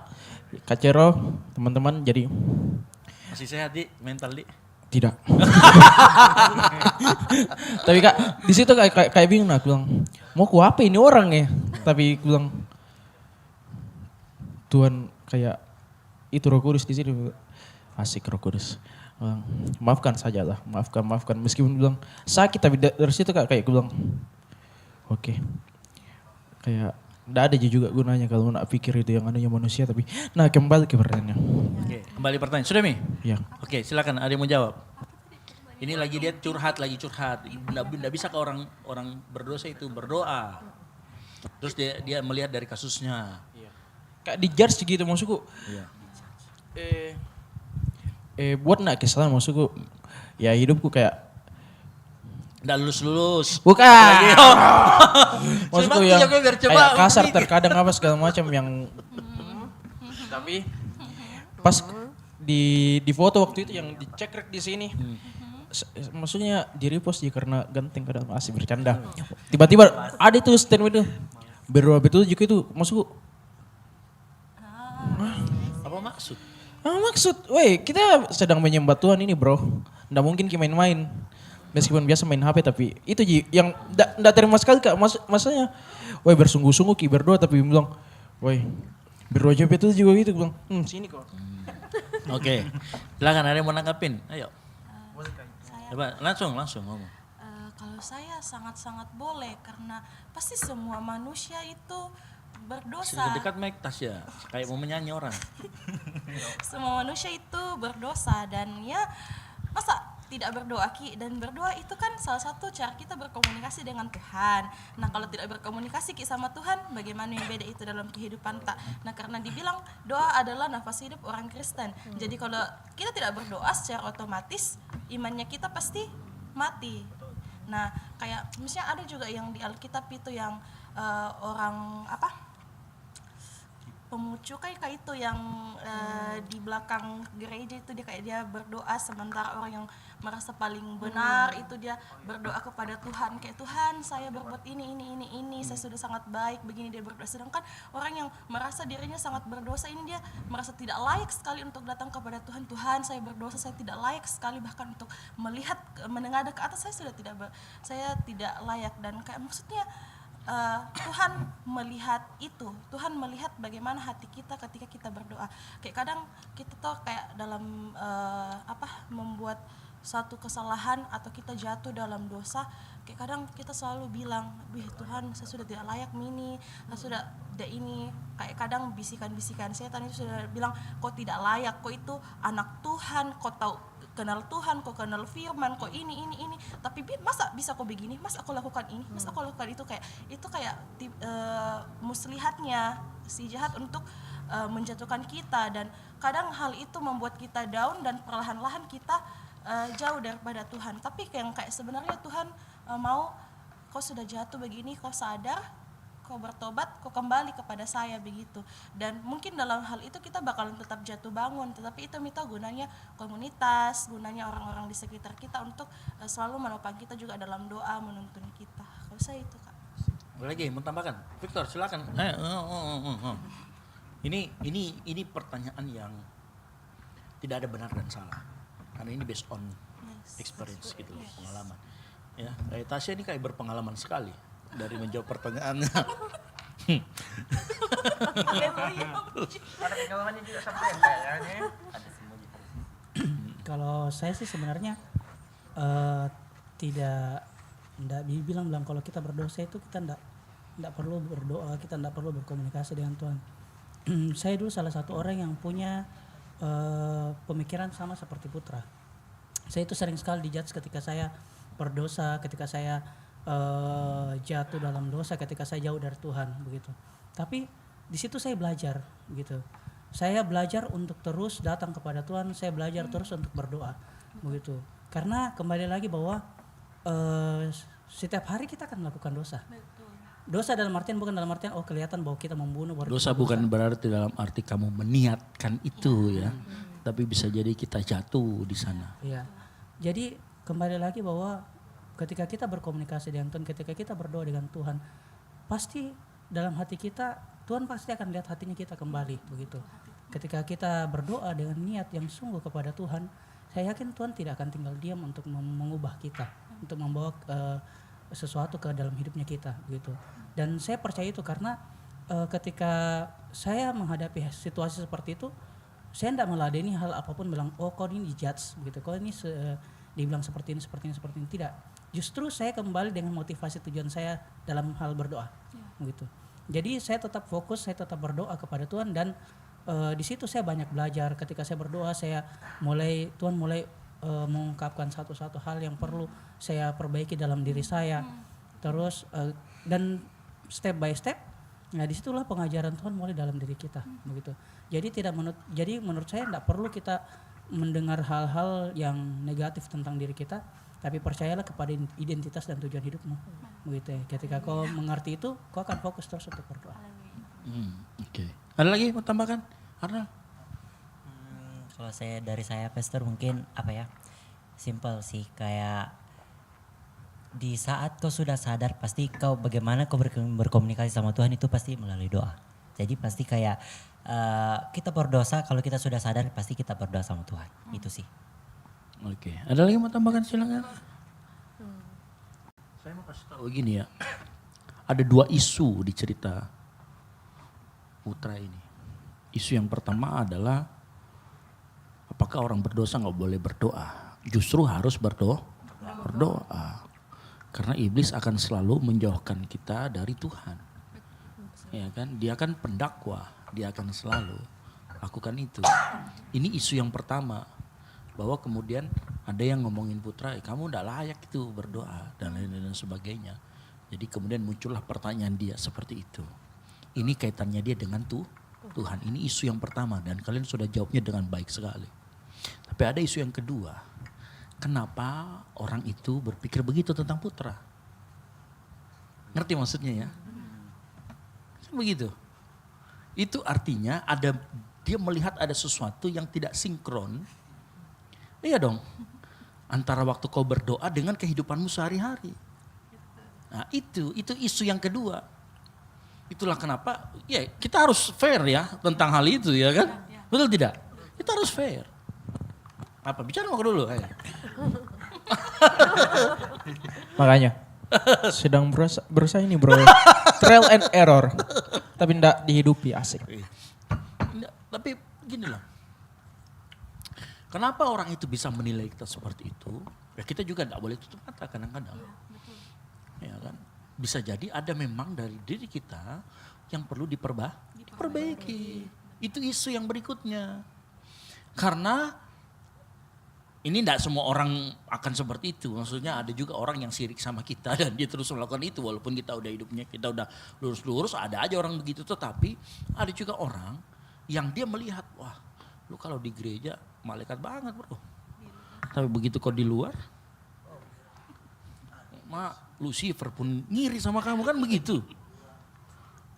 Kak Cero, teman-teman, jadi
Masih sehat di mental di.
tidak. Tapi Kak, di situ kayak bingung aku bilang, mau ku apa ini orang ya? Tapi aku bilang, Tuhan kayak itu Roh Kudus di sini, asik Roh Kudus. Bilang, maafkan sajalah, maafkan. Meskipun bilang sakit, tapi dari situ kayak aku bilang, oke. Kayak enggak ada juga gunanya kalau nak pikir itu yang anunya manusia, tapi nah kembali ke pertanyaannya.
Oke, kembali pertanyaan. Sudah Mi?
Ya.
Oke, silakan ada yang mau jawab. Ini lagi dia curhat. Nggak bisa ke orang berdosa itu berdoa. Terus dia melihat dari kasusnya.
Kayak di judge gitu maksudku.
Iya.
Buat nak kesalahan maksudku. Ya hidupku kayak
Nggak lulus.
bukan. Maksudku
Coba
yang
jago biar coba
kayak kasar
mikir.
terkadang apa segala macam yang tapi pas di foto waktu itu yang dicekrek di sini. Maksudnya di repost ya karena ganteng kadang asik bercanda. Tiba-tiba ada itu statement itu. Berdoa betul juga itu maksudku.
Apa maksud?
Maksud, weh kita sedang menyembah Tuhan ini bro. Nggak mungkin kita main-main. Meskipun biasa main HP tapi itu yang nggak terima sekali Kak. Maksudnya, weh bersungguh-sungguh ki berdoa tapi bilang, weh berdoa aja betul juga gitu. Bilang, sini kok.
Oke, silakan ada yang mau nanggapin. Ayo.
Saya
Coba langsung ngomong.
kalau saya sangat-sangat boleh karena pasti semua manusia itu berdosa.
Sudah dekat mic Tasya, kayak mau menyanyi orang.
Semua manusia itu berdosa dan ya masa tidak berdoa Ki, dan berdoa itu kan salah satu cara kita berkomunikasi dengan Tuhan. Nah kalau tidak berkomunikasi Ki sama Tuhan, bagaimana yang beda itu dalam kehidupan tak? Nah karena dibilang doa adalah nafas hidup orang Kristen. Jadi kalau kita tidak berdoa secara otomatis imannya kita pasti mati. Nah kayak misalnya ada juga yang di Alkitab itu yang orang pemucu kayak itu yang di belakang gereja itu dia berdoa, sementara orang yang merasa paling benar itu dia berdoa kepada Tuhan kayak Tuhan saya berbuat ini saya sudah sangat baik begini, dia berdoa. Sedangkan orang yang merasa dirinya sangat berdosa ini dia merasa tidak layak sekali untuk datang kepada Tuhan. Tuhan saya berdosa, saya tidak layak sekali bahkan untuk melihat menengadah ke atas, saya tidak layak. Dan kayak maksudnya Tuhan melihat itu, Tuhan melihat bagaimana hati kita ketika kita berdoa. Kayak kadang kita tuh kayak dalam membuat satu kesalahan atau kita jatuh dalam dosa, kayak kadang kita selalu bilang, Tuhan saya sudah tidak layak ini, saya sudah tidak ini. Kayak kadang bisikan-bisikan setan itu sudah bilang, kau tidak layak, kau itu anak Tuhan, kau tahu kenal Tuhan, kau kenal firman, kau ini. Tapi masa bisa kau begini, masa aku lakukan ini, masa aku lakukan itu, kayak muslihatnya si jahat untuk menjatuhkan kita. Dan kadang hal itu membuat kita down dan perlahan-lahan kita jauh daripada Tuhan. Tapi kayak sebenarnya Tuhan mau kau sudah jatuh begini, kau sadar, kau bertobat, kau kembali kepada saya begitu. Dan mungkin dalam hal itu kita bakalan tetap jatuh bangun, tetapi itu minta gunanya komunitas, gunanya orang-orang di sekitar kita untuk selalu menopang kita juga dalam doa, menuntun kita. Kalau saya itu Kak.
Lagi mau tambahkan, Victor silakan. Ini pertanyaan yang tidak ada benar dan salah, karena ini based on experience gitu, pengalaman. Ya, kayak Tasya ini kayak berpengalaman sekali dari menjawab pertanyaannya.
Ada pengalamannya juga sampai kayaknya.
Kalau saya sih sebenarnya tidak bilang kalau kita berdosa itu kita tidak perlu berdoa, kita tidak perlu berkomunikasi dengan Tuhan. Saya dulu salah satu orang yang punya pemikiran sama seperti Putra. Saya itu sering sekali dijudge ketika saya berdosa, ketika saya jatuh dalam dosa ketika saya jauh dari Tuhan begitu. Tapi di situ saya belajar begitu. Saya belajar untuk terus datang kepada Tuhan, saya belajar terus untuk berdoa begitu. Karena kembali lagi bahwa setiap hari kita akan melakukan dosa. Dosa dalam artian bukan dalam artian kelihatan bahwa kita membunuh.
Dosa bukan berarti dalam arti kamu meniatkan itu ya. Tapi bisa jadi kita jatuh di sana.
Iya. Jadi kembali lagi bahwa ketika kita berkomunikasi dengan Tuhan, ketika kita berdoa dengan Tuhan, pasti dalam hati kita, Tuhan pasti akan lihat hatinya kita kembali begitu. Ketika kita berdoa dengan niat yang sungguh kepada Tuhan, saya yakin Tuhan tidak akan tinggal diam untuk mengubah kita, untuk membawa sesuatu ke dalam hidupnya kita begitu. Dan saya percaya itu karena ketika saya menghadapi situasi seperti itu, saya tidak meladeni hal apapun bilang, kau ini dijudge begitu, kau ini dibilang seperti ini. Tidak. Justru saya kembali dengan motivasi tujuan saya dalam hal berdoa begitu. Jadi saya tetap fokus, saya tetap berdoa kepada Tuhan dan di situ saya banyak belajar. Ketika saya berdoa, Tuhan mulai mengungkapkan satu-satu hal yang perlu saya perbaiki dalam diri saya. Terus dan step by step, nah disitulah pengajaran Tuhan mulai dalam diri kita begitu. Jadi menurut saya tidak perlu kita mendengar hal-hal yang negatif tentang diri kita, tapi percayalah kepada identitas dan tujuan hidupmu begitu ya. Ketika kau mengerti itu, kau akan fokus terus untuk berdoa.
Oke. Ada lagi mau tambahkan? Arnold?
Kalau dari saya Pastor mungkin simple sih, kayak di saat kau sudah sadar pasti bagaimana kau berkomunikasi sama Tuhan itu pasti melalui doa. Jadi pasti kayak kita berdosa, kalau kita sudah sadar pasti kita berdoa sama Tuhan. Itu sih.
Oke. Ada lagi mau tambahkan, silakan. Saya mau kasih tahu gini ya. Ada 2 isu di cerita Putra ini. Isu yang pertama adalah apakah orang berdosa nggak boleh berdoa? Justru harus berdoa. Karena iblis akan selalu menjauhkan kita dari Tuhan. Ya kan? Dia kan pendakwa, dia akan selalu lakukan itu. Ini isu yang pertama, bahwa kemudian ada yang ngomongin Putra, kamu nggak layak itu berdoa dan lain-lain sebagainya. Jadi kemudian muncullah pertanyaan dia seperti itu. Ini kaitannya dia dengan Tuhan. Ini isu yang pertama dan kalian sudah jawabnya dengan baik sekali. Tapi ada isu yang kedua. Kenapa orang itu berpikir begitu tentang Putra? Ngerti maksudnya ya? Begitu. Itu artinya dia melihat ada sesuatu yang tidak sinkron. Iya dong. Antara waktu kau berdoa dengan kehidupanmu sehari-hari. Nah itu isu yang kedua. Itulah kenapa ya kita harus fair ya tentang hal itu ya kan. Betul tidak? Kita harus fair. Apa bicara mau dulu?
Makanya sedang berusaha ini bro. Trial and error. Tapi enggak dihidupi, asik.
Tapi gini lah. Kenapa orang itu bisa menilai kita seperti itu? Ya kita juga enggak boleh tutup mata kadang-kadang. Ya kan? Bisa jadi ada memang dari diri kita yang perlu diperbaiki. Itu isu yang berikutnya. Karena ini tidak semua orang akan seperti itu. Maksudnya ada juga orang yang sirik sama kita dan dia terus melakukan itu. Walaupun kita udah hidupnya, kita udah lurus-lurus, ada aja orang begitu. Tetapi ada juga orang yang dia melihat, wah lu kalau di gereja malaikat banget bro. Tapi begitu kau di luar, Lucifer pun ngiri sama kamu kan begitu.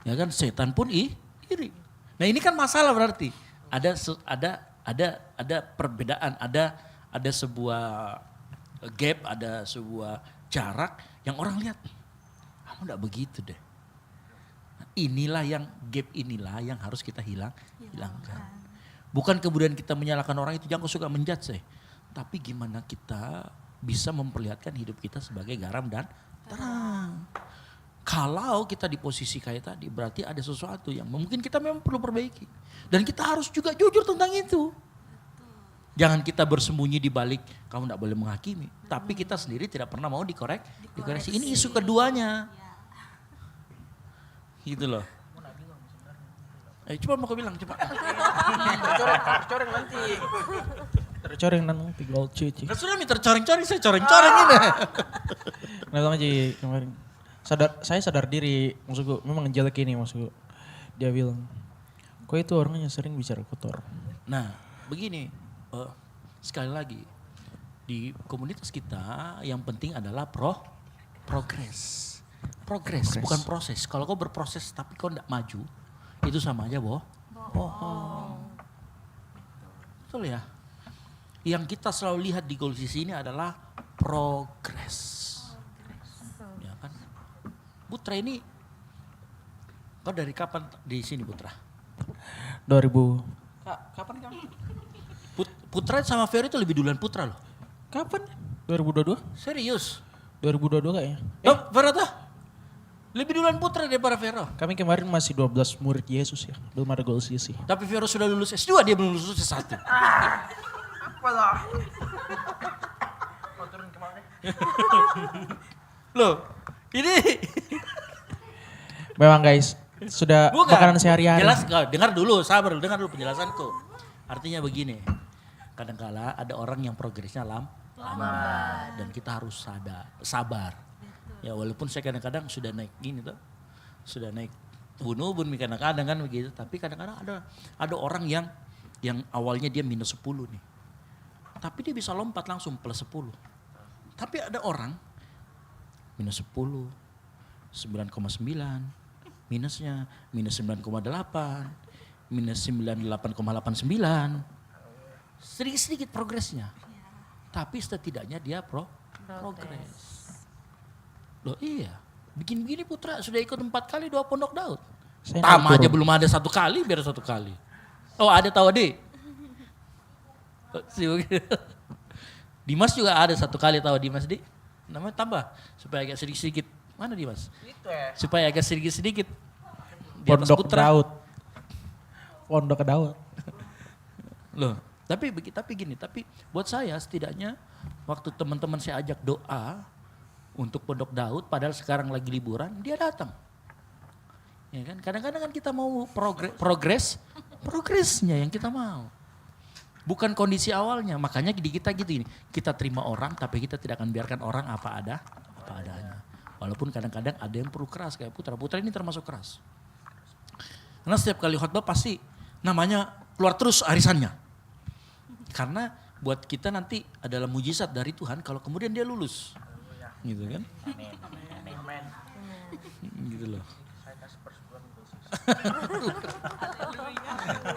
Ya kan setan pun iri. Nah ini kan masalah berarti. Ada perbedaan, ada sebuah gap, ada sebuah jarak yang orang lihat. Kamu enggak begitu deh. Nah, gap inilah yang harus kita hilangkan. Bukan kemudian kita menyalahkan orang itu, jangan suka menjudge. Tapi gimana kita bisa memperlihatkan hidup kita sebagai garam dan terang. Kalau kita di posisi kayak tadi berarti ada sesuatu yang mungkin kita memang perlu perbaiki. Dan kita harus juga jujur tentang itu. Jangan kita bersembunyi di balik kamu tidak boleh menghakimi. Tapi kita sendiri tidak pernah mau dikoreksi. Ini isu keduanya. Gitu loh. Coba mau aku bilang, coba.
Coreng nanti.
Tercoreng nanti gol cuci.
Kan sudah minta coreng-coreng, saya coreng-coreng ini.
Nah bilang aja kemarin. Saya sadar diri, maksudku memang jelek ini maksudku. Dia bilang, kok itu orangnya sering bicara kotor.
Nah, begini, sekali lagi di komunitas kita yang penting adalah progres. Progres, bukan proses. Kalau kau berproses tapi kau tidak maju, itu sama aja bohong. Betul ya? Yang kita selalu lihat di Golsis ini adalah progres. Ya kan? Putra ini, kau dari kapan di sini Putra?
2000.
Kapan kamu? Putra sama Vero itu lebih duluan Putra loh.
Kapan? 2022?
Serius?
2022 kayaknya.
Vero tuh? Lebih duluan Putra daripada Vero.
Kami kemarin masih 12 murid Yesus ya. Belum ada gol sisi.
Tapi Vero sudah lulus S2, dia belum lulus S1.
Apalah. Mau turun kemana?
Loh, ini
Memang guys, sudah
bukan.
makanan sehari-hari.
Jelas, dengar dulu, sabar, dengar dulu penjelasanku. Artinya begini, kadang-kala ada orang yang progresnya lambat dan kita harus sabar. Ya walaupun saya kadang-kadang sudah naik gini tuh, sudah naik ubun-ubun kadang-kadang kan begitu. Tapi kadang-kadang ada orang yang awalnya dia minus 10 nih. Tapi dia bisa lompat langsung plus 10. Tapi ada orang minus 10, 9,9, minusnya minus 9,8, minus 98,89. Sedikit-sedikit progresnya. Tapi setidaknya dia progres. Loh iya, bikin begini Putra sudah ikut 4 kali 2 pondok Daud.
Saya
Tama
naik
aja
turun.
belum ada 1 kali, biar 1 kali. Oh ada tahu Ade? Dimas juga ada 1 kali tahu Dimas di. Namanya tambah supaya agak sedikit-sedikit. Mana Dimas?
Itu ya.
Supaya agak sedikit-sedikit. Di atas
Pondok
Putra.
Daud. Pondok Daud.
Loh, tapi gini, tapi buat saya setidaknya waktu teman-teman saya ajak doa untuk Pondok Daud padahal sekarang lagi liburan, dia datang. Ya kan? Kadang-kadang kan kita mau progresnya yang kita mau. Bukan kondisi awalnya, makanya di kita gitu ini. Kita terima orang tapi kita tidak akan biarkan orang apa adanya. Walaupun kadang-kadang ada yang perlu keras kayak Putra ini termasuk keras. Karena setiap kali khotbah pasti namanya keluar terus arisannya. Karena buat kita nanti adalah mujizat dari Tuhan kalau kemudian dia lulus. Gitu kan?
Amin.
Gitu loh.
Saya kasih persebulan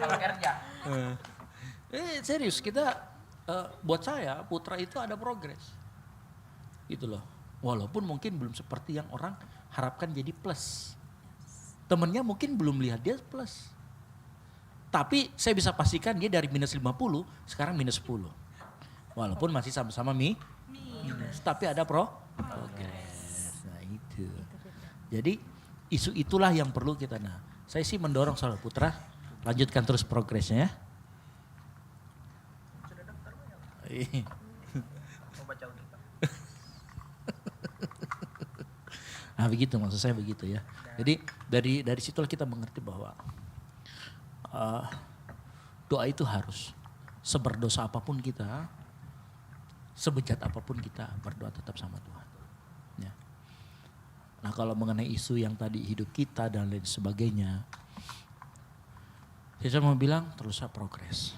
kalau kerja.
Serius kita buat saya Putra itu ada progres. Gitu loh. Walaupun mungkin belum seperti yang orang harapkan jadi plus. Temennya mungkin belum lihat dia plus. Tapi saya bisa pastikan dia dari minus 50 sekarang minus 10. Walaupun masih sama-sama minus. Tapi ada progres. Nah itu. Jadi isu itulah yang perlu kita. Nah saya sih mendorong soal Putra. Lanjutkan terus progresnya ya.
Mau baca Alkitab.
Nah begitu maksud saya begitu ya. Jadi dari situlah kita mengerti bahwa doa itu harus seberdosa apapun kita, sebejat apapun kita berdoa tetap sama Tuhan. Ya. Nah kalau mengenai isu yang tadi hidup kita dan lain sebagainya, saya mau bilang teruslah progres.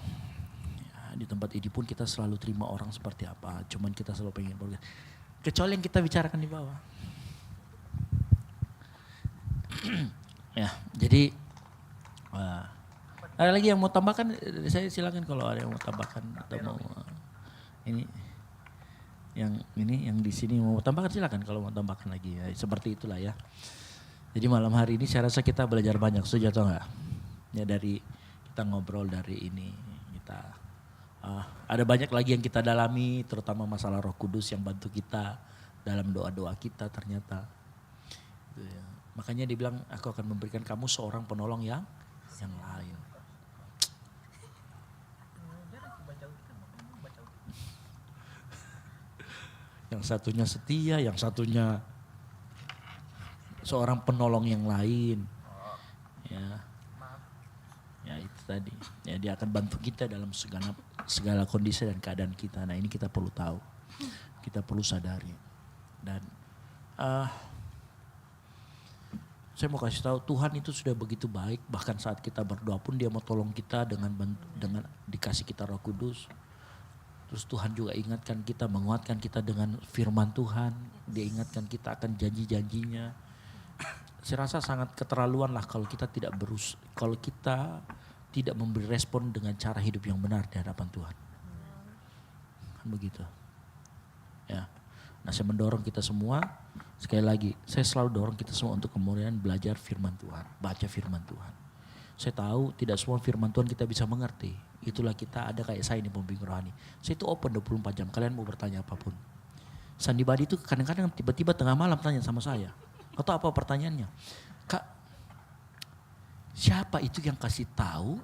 Ya, di tempat ini pun kita selalu terima orang seperti apa, cuman kita selalu pengen progres. Kecuali yang kita bicarakan di bawah. Ya, jadi ada lagi yang mau tambahkan? Saya silakan kalau ada yang mau tambahkan atau mau ini yang di sini mau tambahkan silakan kalau mau tambahkan lagi ya. Seperti itulah ya. Jadi malam hari ini saya rasa kita belajar banyak, setuju atau enggak? Ya dari kita ngobrol dari ini kita ada banyak lagi yang kita dalami, terutama masalah Roh Kudus yang bantu kita dalam doa-doa kita ternyata. Gitu ya. Makanya dia bilang aku akan memberikan kamu seorang penolong yang lain. Yang satunya setia, yang satunya seorang penolong yang lain. Ya. Ya itu. tadi. Ya, dia akan bantu kita dalam segala kondisi dan keadaan kita. Nah ini kita perlu tahu, kita perlu sadari. Dan saya mau kasih tahu Tuhan itu sudah begitu baik. Bahkan saat kita berdoa pun Dia mau tolong kita dengan dikasih kita Roh Kudus. Terus Tuhan juga ingatkan kita, menguatkan kita dengan firman Tuhan. Dia ingatkan kita akan janji-janjinya. Saya rasa sangat keterlaluan lah kalau kita kalau kita tidak memberi respon dengan cara hidup yang benar di hadapan Tuhan. Kan begitu. Ya. Nah saya mendorong kita semua, sekali lagi saya selalu dorong kita semua untuk kemudian belajar firman Tuhan, baca firman Tuhan. Saya tahu tidak semua firman Tuhan kita bisa mengerti. Itulah kita ada kayak saya ini pembimbing rohani. Saya itu open 24 jam, kalian mau bertanya apapun. Sandi Badi itu kadang-kadang tiba-tiba tengah malam tanya sama saya. Atau apa pertanyaannya? Kak, siapa itu yang kasih tahu?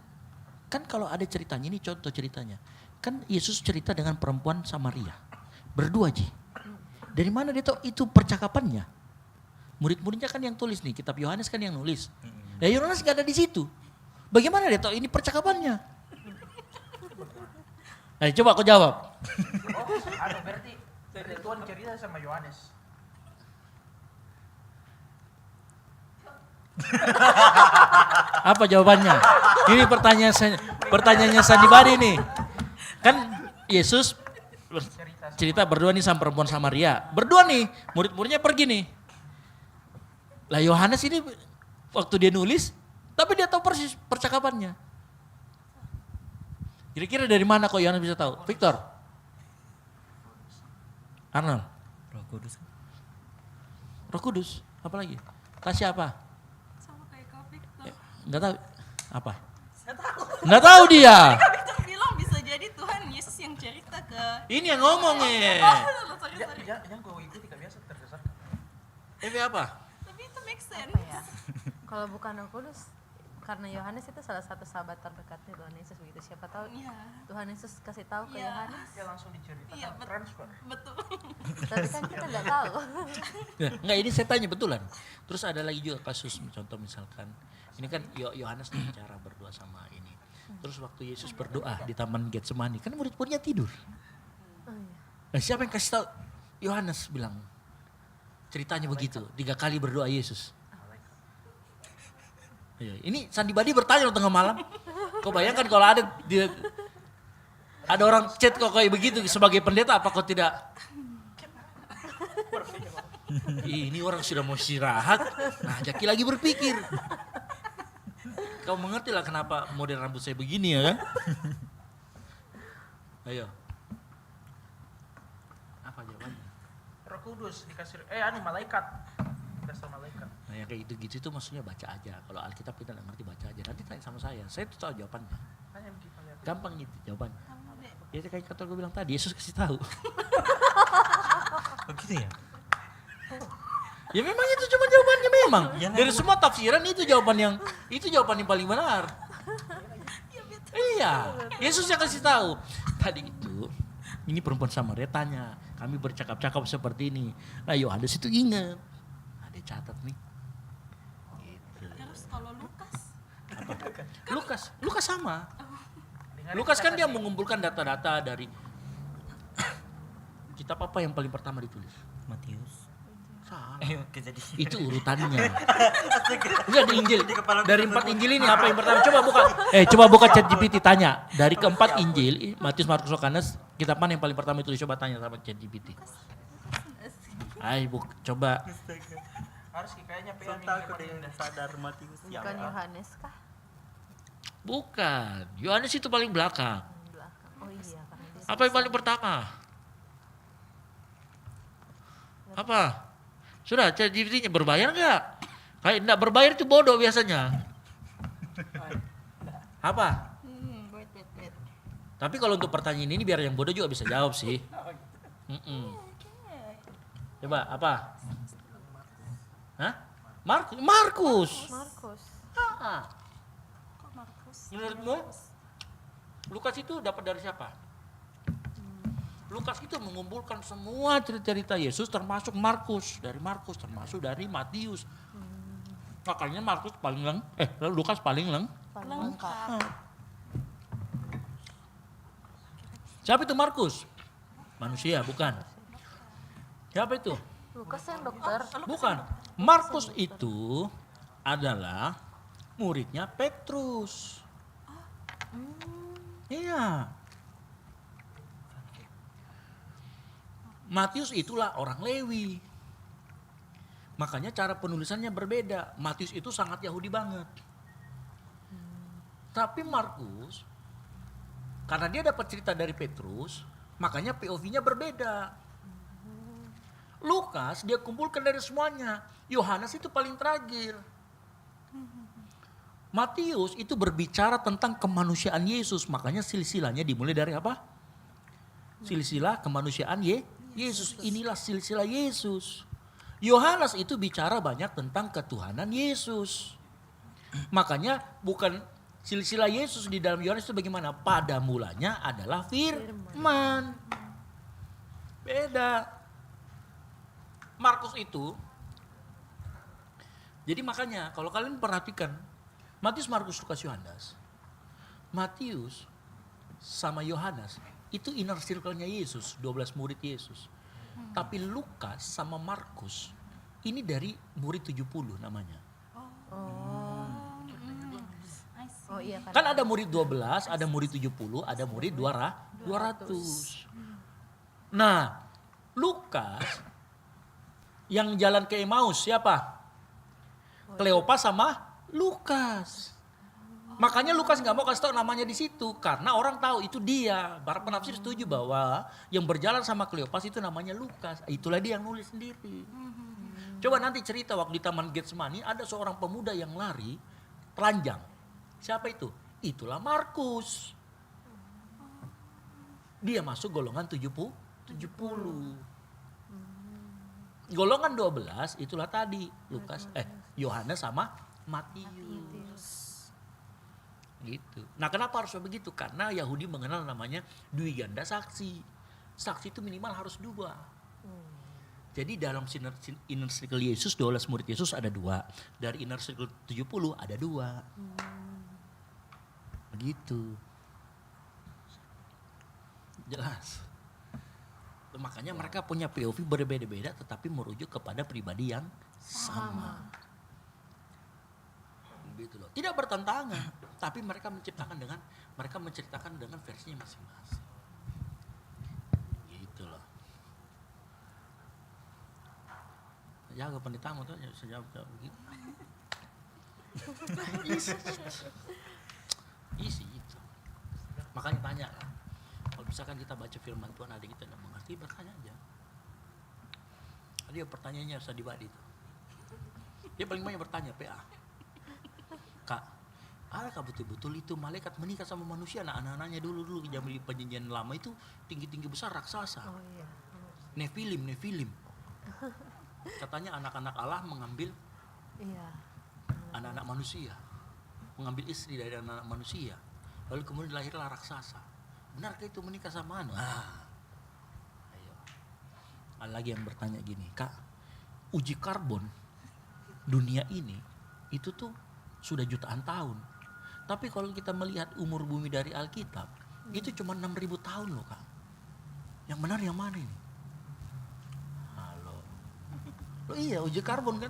Kan kalau ada ceritanya, ini contoh ceritanya. Kan Yesus cerita dengan perempuan Samaria. Berdua Ji. Dari mana dia tahu itu percakapannya? Murid-muridnya kan yang tulis nih, kitab Yohanes kan yang nulis. Ya Yohanes gak ada di situ. Bagaimana dia tahu ini percakapannya? Ayo coba aku jawab.
Berarti Tuhan cerita sama Yohanes.
Apa jawabannya? Ini pertanyaannya Sandi Badi nih. Kan Yesus cerita berdua nih sama perempuan Samaria. Berdua nih, murid-muridnya pergi nih. Lah Yohanes ini waktu dia nulis, tapi dia tahu persis percakapannya. Kira-kira dari mana kok Yohanes bisa tahu? Victor? Arnold?
Roh Kudus.
Roh Kudus, apa lagi? Tasya apa?
Sama kayak Kak Victor.
Enggak tahu. Apa? Enggak tahu dia.
Kak Victor bilang bisa jadi Tuhan Yesus yang cerita ke...
Ini yang ngomong ya.
Sorry.
Jangan kau ikuti Kak, biasa tersesat.
Apa?
Tapi itu make sense.
Apa ya? Kalau bukan Roh Kudus, karena Yohanes itu salah satu sahabat terdekatnya Tuhan Yesus begitu. Siapa tahu
Iya.
Tuhan Yesus kasih tahu ke
Iya.
Yohanes.
Dia langsung diceritakan
Iya,
transfer.
Betul.
Tapi kan kita nggak tahu.
Enggak, ini saya tanya betulan. Terus ada lagi juga kasus, contoh misalkan, ini kan Yohanes bicara berdua sama ini. Terus waktu Yesus berdoa di Taman Getsemani, kan murid-muridnya tidur.
Oh, iya.
Nah, siapa yang kasih tahu? Yohanes bilang, ceritanya begitu, 3 kali berdoa Yesus. Iya, ini Sandi Badi bertanya loh tengah malam. Kau bayangkan kalau ada orang chat kok kayak begitu sebagai pendeta, apa kau tidak? Ini orang sudah mau istirahat, nah Jaki lagi berpikir. Kau mengerti lah kenapa model rambut saya begini ya kan? Ayo. Apa jawabannya?
Roh Kudus dikasih, malaikat. Dikasih malaikat.
Nah yang kayak gitu-gitu itu maksudnya baca aja. Kalau Alkitab kita nggak ngerti baca aja. Nanti tanya sama saya tuh tahu jawabannya.
Hanya begitu lihat.
Gampang gitu jawabannya. Ya kayak kata gue bilang tadi, Yesus kasih tahu.
Begitu ya?
Ya memang itu cuma jawabannya memang.
Ya,
Dari semua tafsiran itu jawaban yang paling benar. Iya, Yesus yang kasih tahu. Tadi itu, ini perempuan Samaria tanya, kami bercakap-cakap seperti ini. Nah Yohanes itu ingat, ada catat nih. Gitu.
Terus kalau Lukas?
Apa? Lukas sama.
Dengan
Lukas kan dia
catatan
mengumpulkan data-data dari kitab apa yang paling pertama ditulis?
Matius.
Salah.
Kejadian.
Itu urutannya. Enggak di Injil. Dari 4 Injil ini apa yang pertama? Coba buka ChatGPT tanya. Dari keempat Injil, Matius, Markus, Yohanes, kitab mana yang paling pertama itu? Coba tanya sama ChatGPT. Coba.
harus kayaknya
Saya takut dia sadar Matius yang
Bukan Yohanes kah?
Bukan. Yohanes itu paling belakang.
Belakang. Oh iya, karena dia
Apa yang paling pertama? Apa? Sudah, ChatGPT-nya berbayar nggak? Kayak enggak berbayar itu bodoh biasanya. Apa?
Wait.
Tapi kalau untuk pertanyaan ini biar yang bodoh juga bisa jawab sih. Coba apa? Hah? Markus.
Markus.
Ah.
Kok Markus?
Menurutmu? Lukas itu dapat dari siapa? Lukas itu mengumpulkan semua cerita-cerita Yesus termasuk Markus. Dari Markus termasuk dari Matius. Makanya Lukas paling
Paling lengkap.
Siapa itu Markus? Manusia, bukan. Siapa itu?
Lukas yang dokter.
Bukan. Markus itu adalah muridnya Petrus. Iya. Matius itulah orang Lewi. Makanya cara penulisannya berbeda. Matius itu sangat Yahudi banget. Tapi Markus, karena dia dapat cerita dari Petrus, makanya POV-nya berbeda. Lukas dia kumpulkan dari semuanya. Yohanes itu paling terakhir. Matius itu berbicara tentang kemanusiaan Yesus. Makanya silsilahnya dimulai dari apa? Silsilah kemanusiaan Yesus. Inilah silsilah Yesus. Yohanes itu bicara banyak tentang ketuhanan Yesus. Makanya bukan silsilah Yesus di dalam Yohanes itu bagaimana? Pada mulanya adalah firman. Beda. Markus itu, jadi makanya kalau kalian perhatikan, Matius, Markus, Lukas, Yohanes, Matius sama Yohanes itu inner circle-nya Yesus, 12 murid Yesus. Tapi Lukas sama Markus ini dari murid 70 namanya.
Oh iya
Kan ada murid 12, ada murid 70, ada murid 200. Nah, Lukas yang jalan ke Emmaus siapa? Kleopas sama Lukas. Makanya Lukas nggak mau kasih tahu namanya di situ karena orang tahu itu dia. Para penafsir setuju bahwa yang berjalan sama Kleopas itu namanya Lukas. Itulah dia yang nulis sendiri. Coba nanti cerita waktu di Taman Getsemani ada seorang pemuda yang lari telanjang. Siapa itu? Itulah Markus. Dia masuk golongan 70. Golongan 12 itulah tadi Yohanes sama Matius. Gitu. Nah, kenapa harus begitu? Karena Yahudi mengenal namanya dwiganda saksi. Saksi itu minimal harus 2. Jadi dalam inner circle Yesus, 12 murid Yesus ada 2. Dari inner circle 70 ada 2. Begitu. Jelas. Makanya mereka punya POV berbeda-beda tetapi merujuk kepada pribadi yang sama. Gitu loh. Tidak bertentangan, tapi mereka menceritakan dengan versinya masing-masing. Gitu loh. Jaga pendetamu tuh sejauh begitu. Isi itu. Makanya tanya lah. Kalau misalkan kita baca firman Tuhan ada kita tidak mengerti, bertanya aja. Dia pertanyaannya harus dibadi itu. Dia paling banyak bertanya PA. Kak, adakah betul-betul itu malaikat menikah sama manusia? Nah, anak-anaknya dulu zaman perjanjian lama itu tinggi-tinggi besar raksasa.
Oh iya.
Nefilim. Katanya anak-anak Allah mengambil anak-anak manusia. Mengambil istri dari anak-anak manusia. Lalu kemudian lahirlah raksasa. Benarkah itu menikah sama anu? Ayo. Ada lagi yang bertanya gini, Kak, uji karbon dunia ini itu tuh sudah jutaan tahun. Tapi kalau kita melihat umur bumi dari Alkitab, itu cuma 6.000 tahun loh, Kak. Yang benar yang mana ini? Halo. Loh iya, uji karbon kan?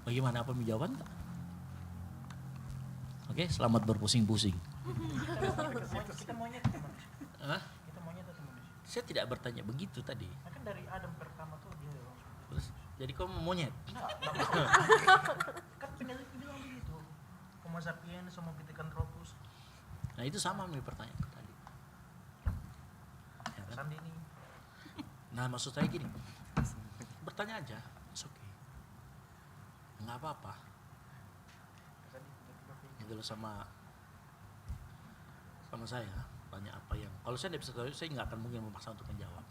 Bagaimana, apa jawaban, Kak? Oke, selamat berpusing-pusing.
Kita maunya itu manusia.
Hah?
Kita maunya itu manusia.
Saya tidak bertanya begitu tadi.
Nah, kan dari Adam pertama tuh dia langsung.
Terus, jadi kau mau monyet?
Kan peneliti bilang begitu. Homo sapiens, Homo pithecanthropus,
Nah itu sama nih pertanyaan tadi. Ya kan?
Sandini.
Nah maksud saya gini, bertanya aja, it's okay. Nggak apa-apa. Itu loh sama saya, tanya apa yang, kalau saya tidak bisa tahu, saya nggak akan mungkin memaksa untuk menjawab.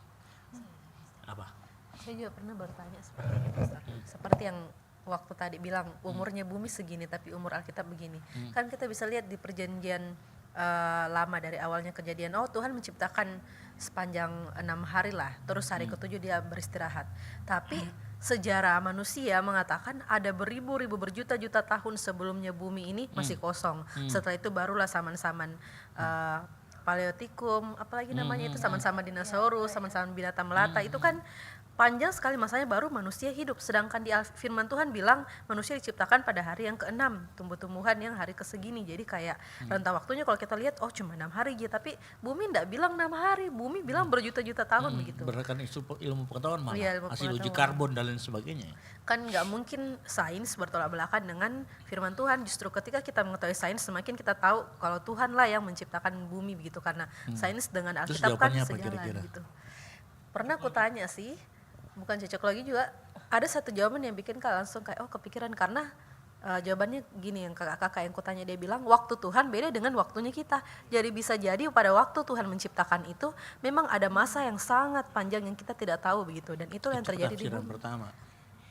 Apa?
Saya juga pernah bertanya seperti itu, Ustaz. Seperti yang waktu tadi bilang umurnya bumi segini tapi umur Alkitab begini. Kan kita bisa lihat di perjanjian lama dari awalnya kejadian, oh Tuhan menciptakan sepanjang 6 hari lah, terus hari ke-7 dia beristirahat. Tapi sejarah manusia mengatakan ada beribu-ribu berjuta-juta tahun sebelumnya bumi ini masih kosong. Setelah itu barulah zaman-zaman Paleotikum, apalagi namanya itu sama-sama dinosaurus, sama-sama binatang melata, itu kan panjang sekali masanya baru manusia hidup. Sedangkan di firman Tuhan bilang manusia diciptakan pada hari yang ke-6, tumbuh-tumbuhan yang hari ke-segini. Jadi kayak rentang waktunya kalau kita lihat, oh cuma 6 hari aja, tapi bumi enggak bilang 6 hari, bumi bilang berjuta-juta tahun begitu.
Berdasarkan ilmu pengetahuan malah,
Iya, ilmu
hasil uji
pengetahuan.
karbon dan lain sebagainya.
Kan nggak mungkin sains bertolak belakang dengan firman Tuhan. Justru ketika kita mengetahui sains, semakin kita tahu kalau Tuhan lah yang menciptakan bumi begitu, karena sains dengan
Terus
Alkitab kan
jawabannya apa
sejalan
kira-kira?
gitu. Pernah aku tanya sih, bukan cocok lagi juga, ada satu jawaban yang bikin Kak langsung kayak oh kepikiran, karena jawabannya gini, yang kakak-kakak yang kutanya dia bilang waktu Tuhan beda dengan waktunya kita. Jadi bisa jadi pada waktu Tuhan menciptakan itu memang ada masa yang sangat panjang yang kita tidak tahu begitu, dan itu yang terjadi di
Tafsiran
bumi.
pertama.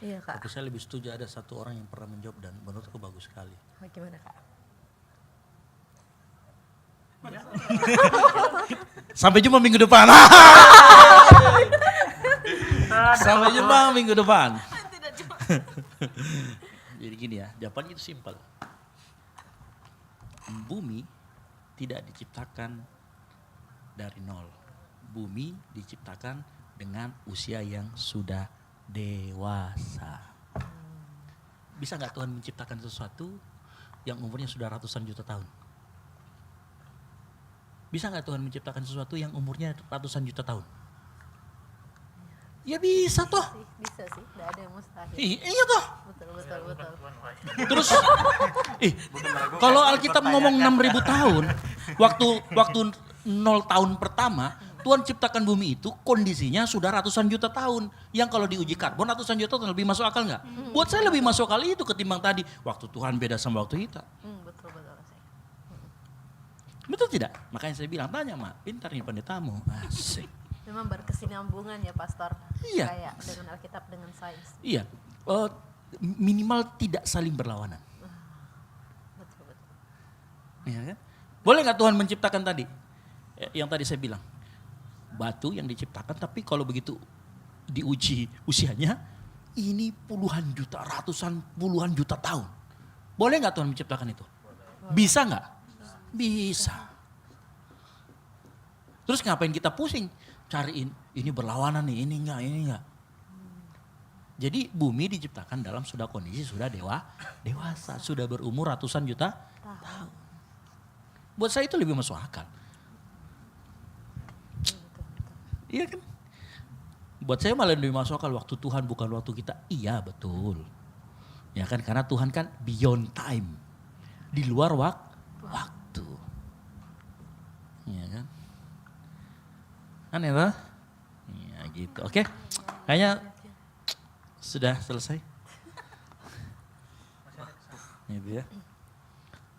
Iya Kak.
Tapi saya lebih setuju ada satu orang yang pernah menjawab dan menurutku bagus sekali.
Bagaimana Kak?
Sampai jumpa minggu depan. Sampai jumpa minggu depan. Jadi gini ya, jawabannya itu simpel. Bumi tidak diciptakan dari nol. Bumi diciptakan dengan usia yang sudah dewasa. Bisa nggak Tuhan menciptakan sesuatu yang umurnya sudah ratusan juta tahun? Bisa nggak Tuhan menciptakan sesuatu yang umurnya ratusan juta tahun? Ya bisa toh.
Bisa sih, tidak ada yang mustahil.
Iya toh.
Betul.
Terus, kalau Alkitab ngomong 6.000 tahun, waktu 0 tahun pertama, Tuhan ciptakan bumi itu kondisinya sudah ratusan juta tahun. Yang kalau diuji karbon ratusan juta tahun lebih masuk akal nggak? Buat saya lebih masuk akal itu ketimbang tadi. Waktu Tuhan beda sama waktu kita.
Betul.
Betul tidak? Makanya saya bilang, tanya Mak, pintar nih pendetamu. Asik.
Memang berkesinambungan ya Pastor.
Iya.
Kayak dengan Alkitab dengan sains.
Iya, minimal tidak saling berlawanan.
Betul.
Iya kan? Boleh nggak Tuhan menciptakan tadi? Yang tadi saya bilang, batu yang diciptakan tapi kalau begitu diuji usianya, ini puluhan juta, ratusan puluhan juta tahun. Boleh nggak Tuhan menciptakan itu? Bisa nggak? Bisa. Terus ngapain kita pusing? Cariin, ini berlawanan nih, ini enggak. Jadi bumi diciptakan dalam sudah kondisi sudah dewasa, sudah berumur ratusan juta tahun. Buat saya itu lebih masuk akal. Iya kan? Buat saya malah lebih masuk akal waktu Tuhan bukan waktu kita. Iya betul. Ya kan, karena Tuhan kan beyond time. Di luar waktu. Iya kan? Aneh lah. Ya gitu. Oke. Kayaknya sudah selesai. Gitu ya.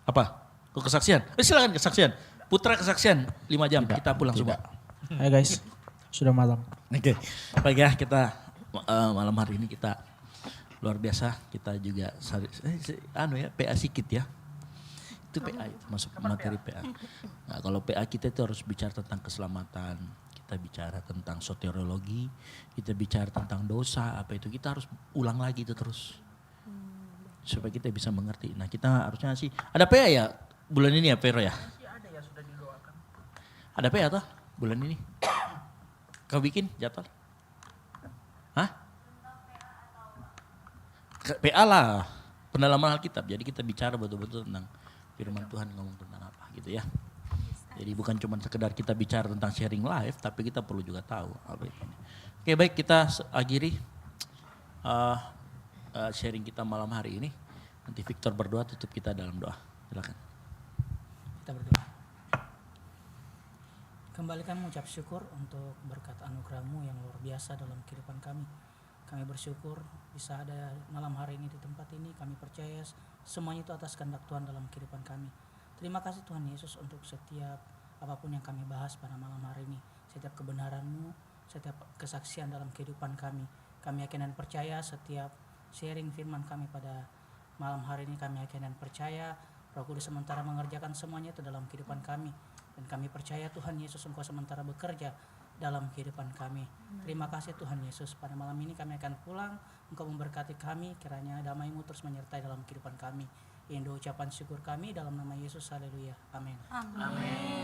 Apa? Kesaksian? Silakan kesaksian. Putra kesaksian 5 jam. Kita pulang semua.
Hai guys, sudah malam.
Oke. Baik ya, kita malam hari ini kita luar biasa. Kita juga PA sikit ya. Itu PA itu masuk materi PA. Nah, kalau PA kita itu harus bicara tentang keselamatan, kita bicara tentang soteriologi, kita bicara tentang dosa, apa itu kita harus ulang lagi itu terus. Supaya kita bisa mengerti. Nah, kita harusnya sih ada PA ya bulan ini ya, Pero ya?
Ada ya sudah didoakan.
Ada PA toh bulan ini? Kau bikin jadwal? Hah? PA lah, pendalaman Alkitab. Jadi kita bicara betul-betul tentang firman Tuhan ngomong tentang apa gitu ya. Jadi bukan cuma sekedar kita bicara tentang sharing live, tapi kita perlu juga tahu apa itu. Oke baik, kita akhiri sharing kita malam hari ini. Nanti Victor berdoa, tutup kita dalam doa. Silakan.
Kita berdoa. Kembali kami mengucap syukur untuk berkat anugerah-Mu yang luar biasa dalam kehidupan kami. Kami bersyukur bisa ada malam hari ini di tempat ini. Kami percaya semuanya itu atas kehendak Tuhan dalam kehidupan kami. Terima kasih Tuhan Yesus untuk setiap apapun yang kami bahas pada malam hari ini. Setiap kebenaran-Mu, setiap kesaksian dalam kehidupan kami. Kami yakin dan percaya setiap sharing firman kami pada malam hari ini. Kami yakin dan percaya Roh Kudus sementara mengerjakan semuanya itu dalam kehidupan kami. Dan kami percaya Tuhan Yesus Engkau sementara bekerja dalam kehidupan kami. Terima kasih Tuhan Yesus. Pada malam ini kami akan pulang. Engkau memberkati kami. Kiranya damai-Mu terus menyertai dalam kehidupan kami. Ini ucapan syukur kami dalam nama Yesus. Haleluya. Amin.
Amin.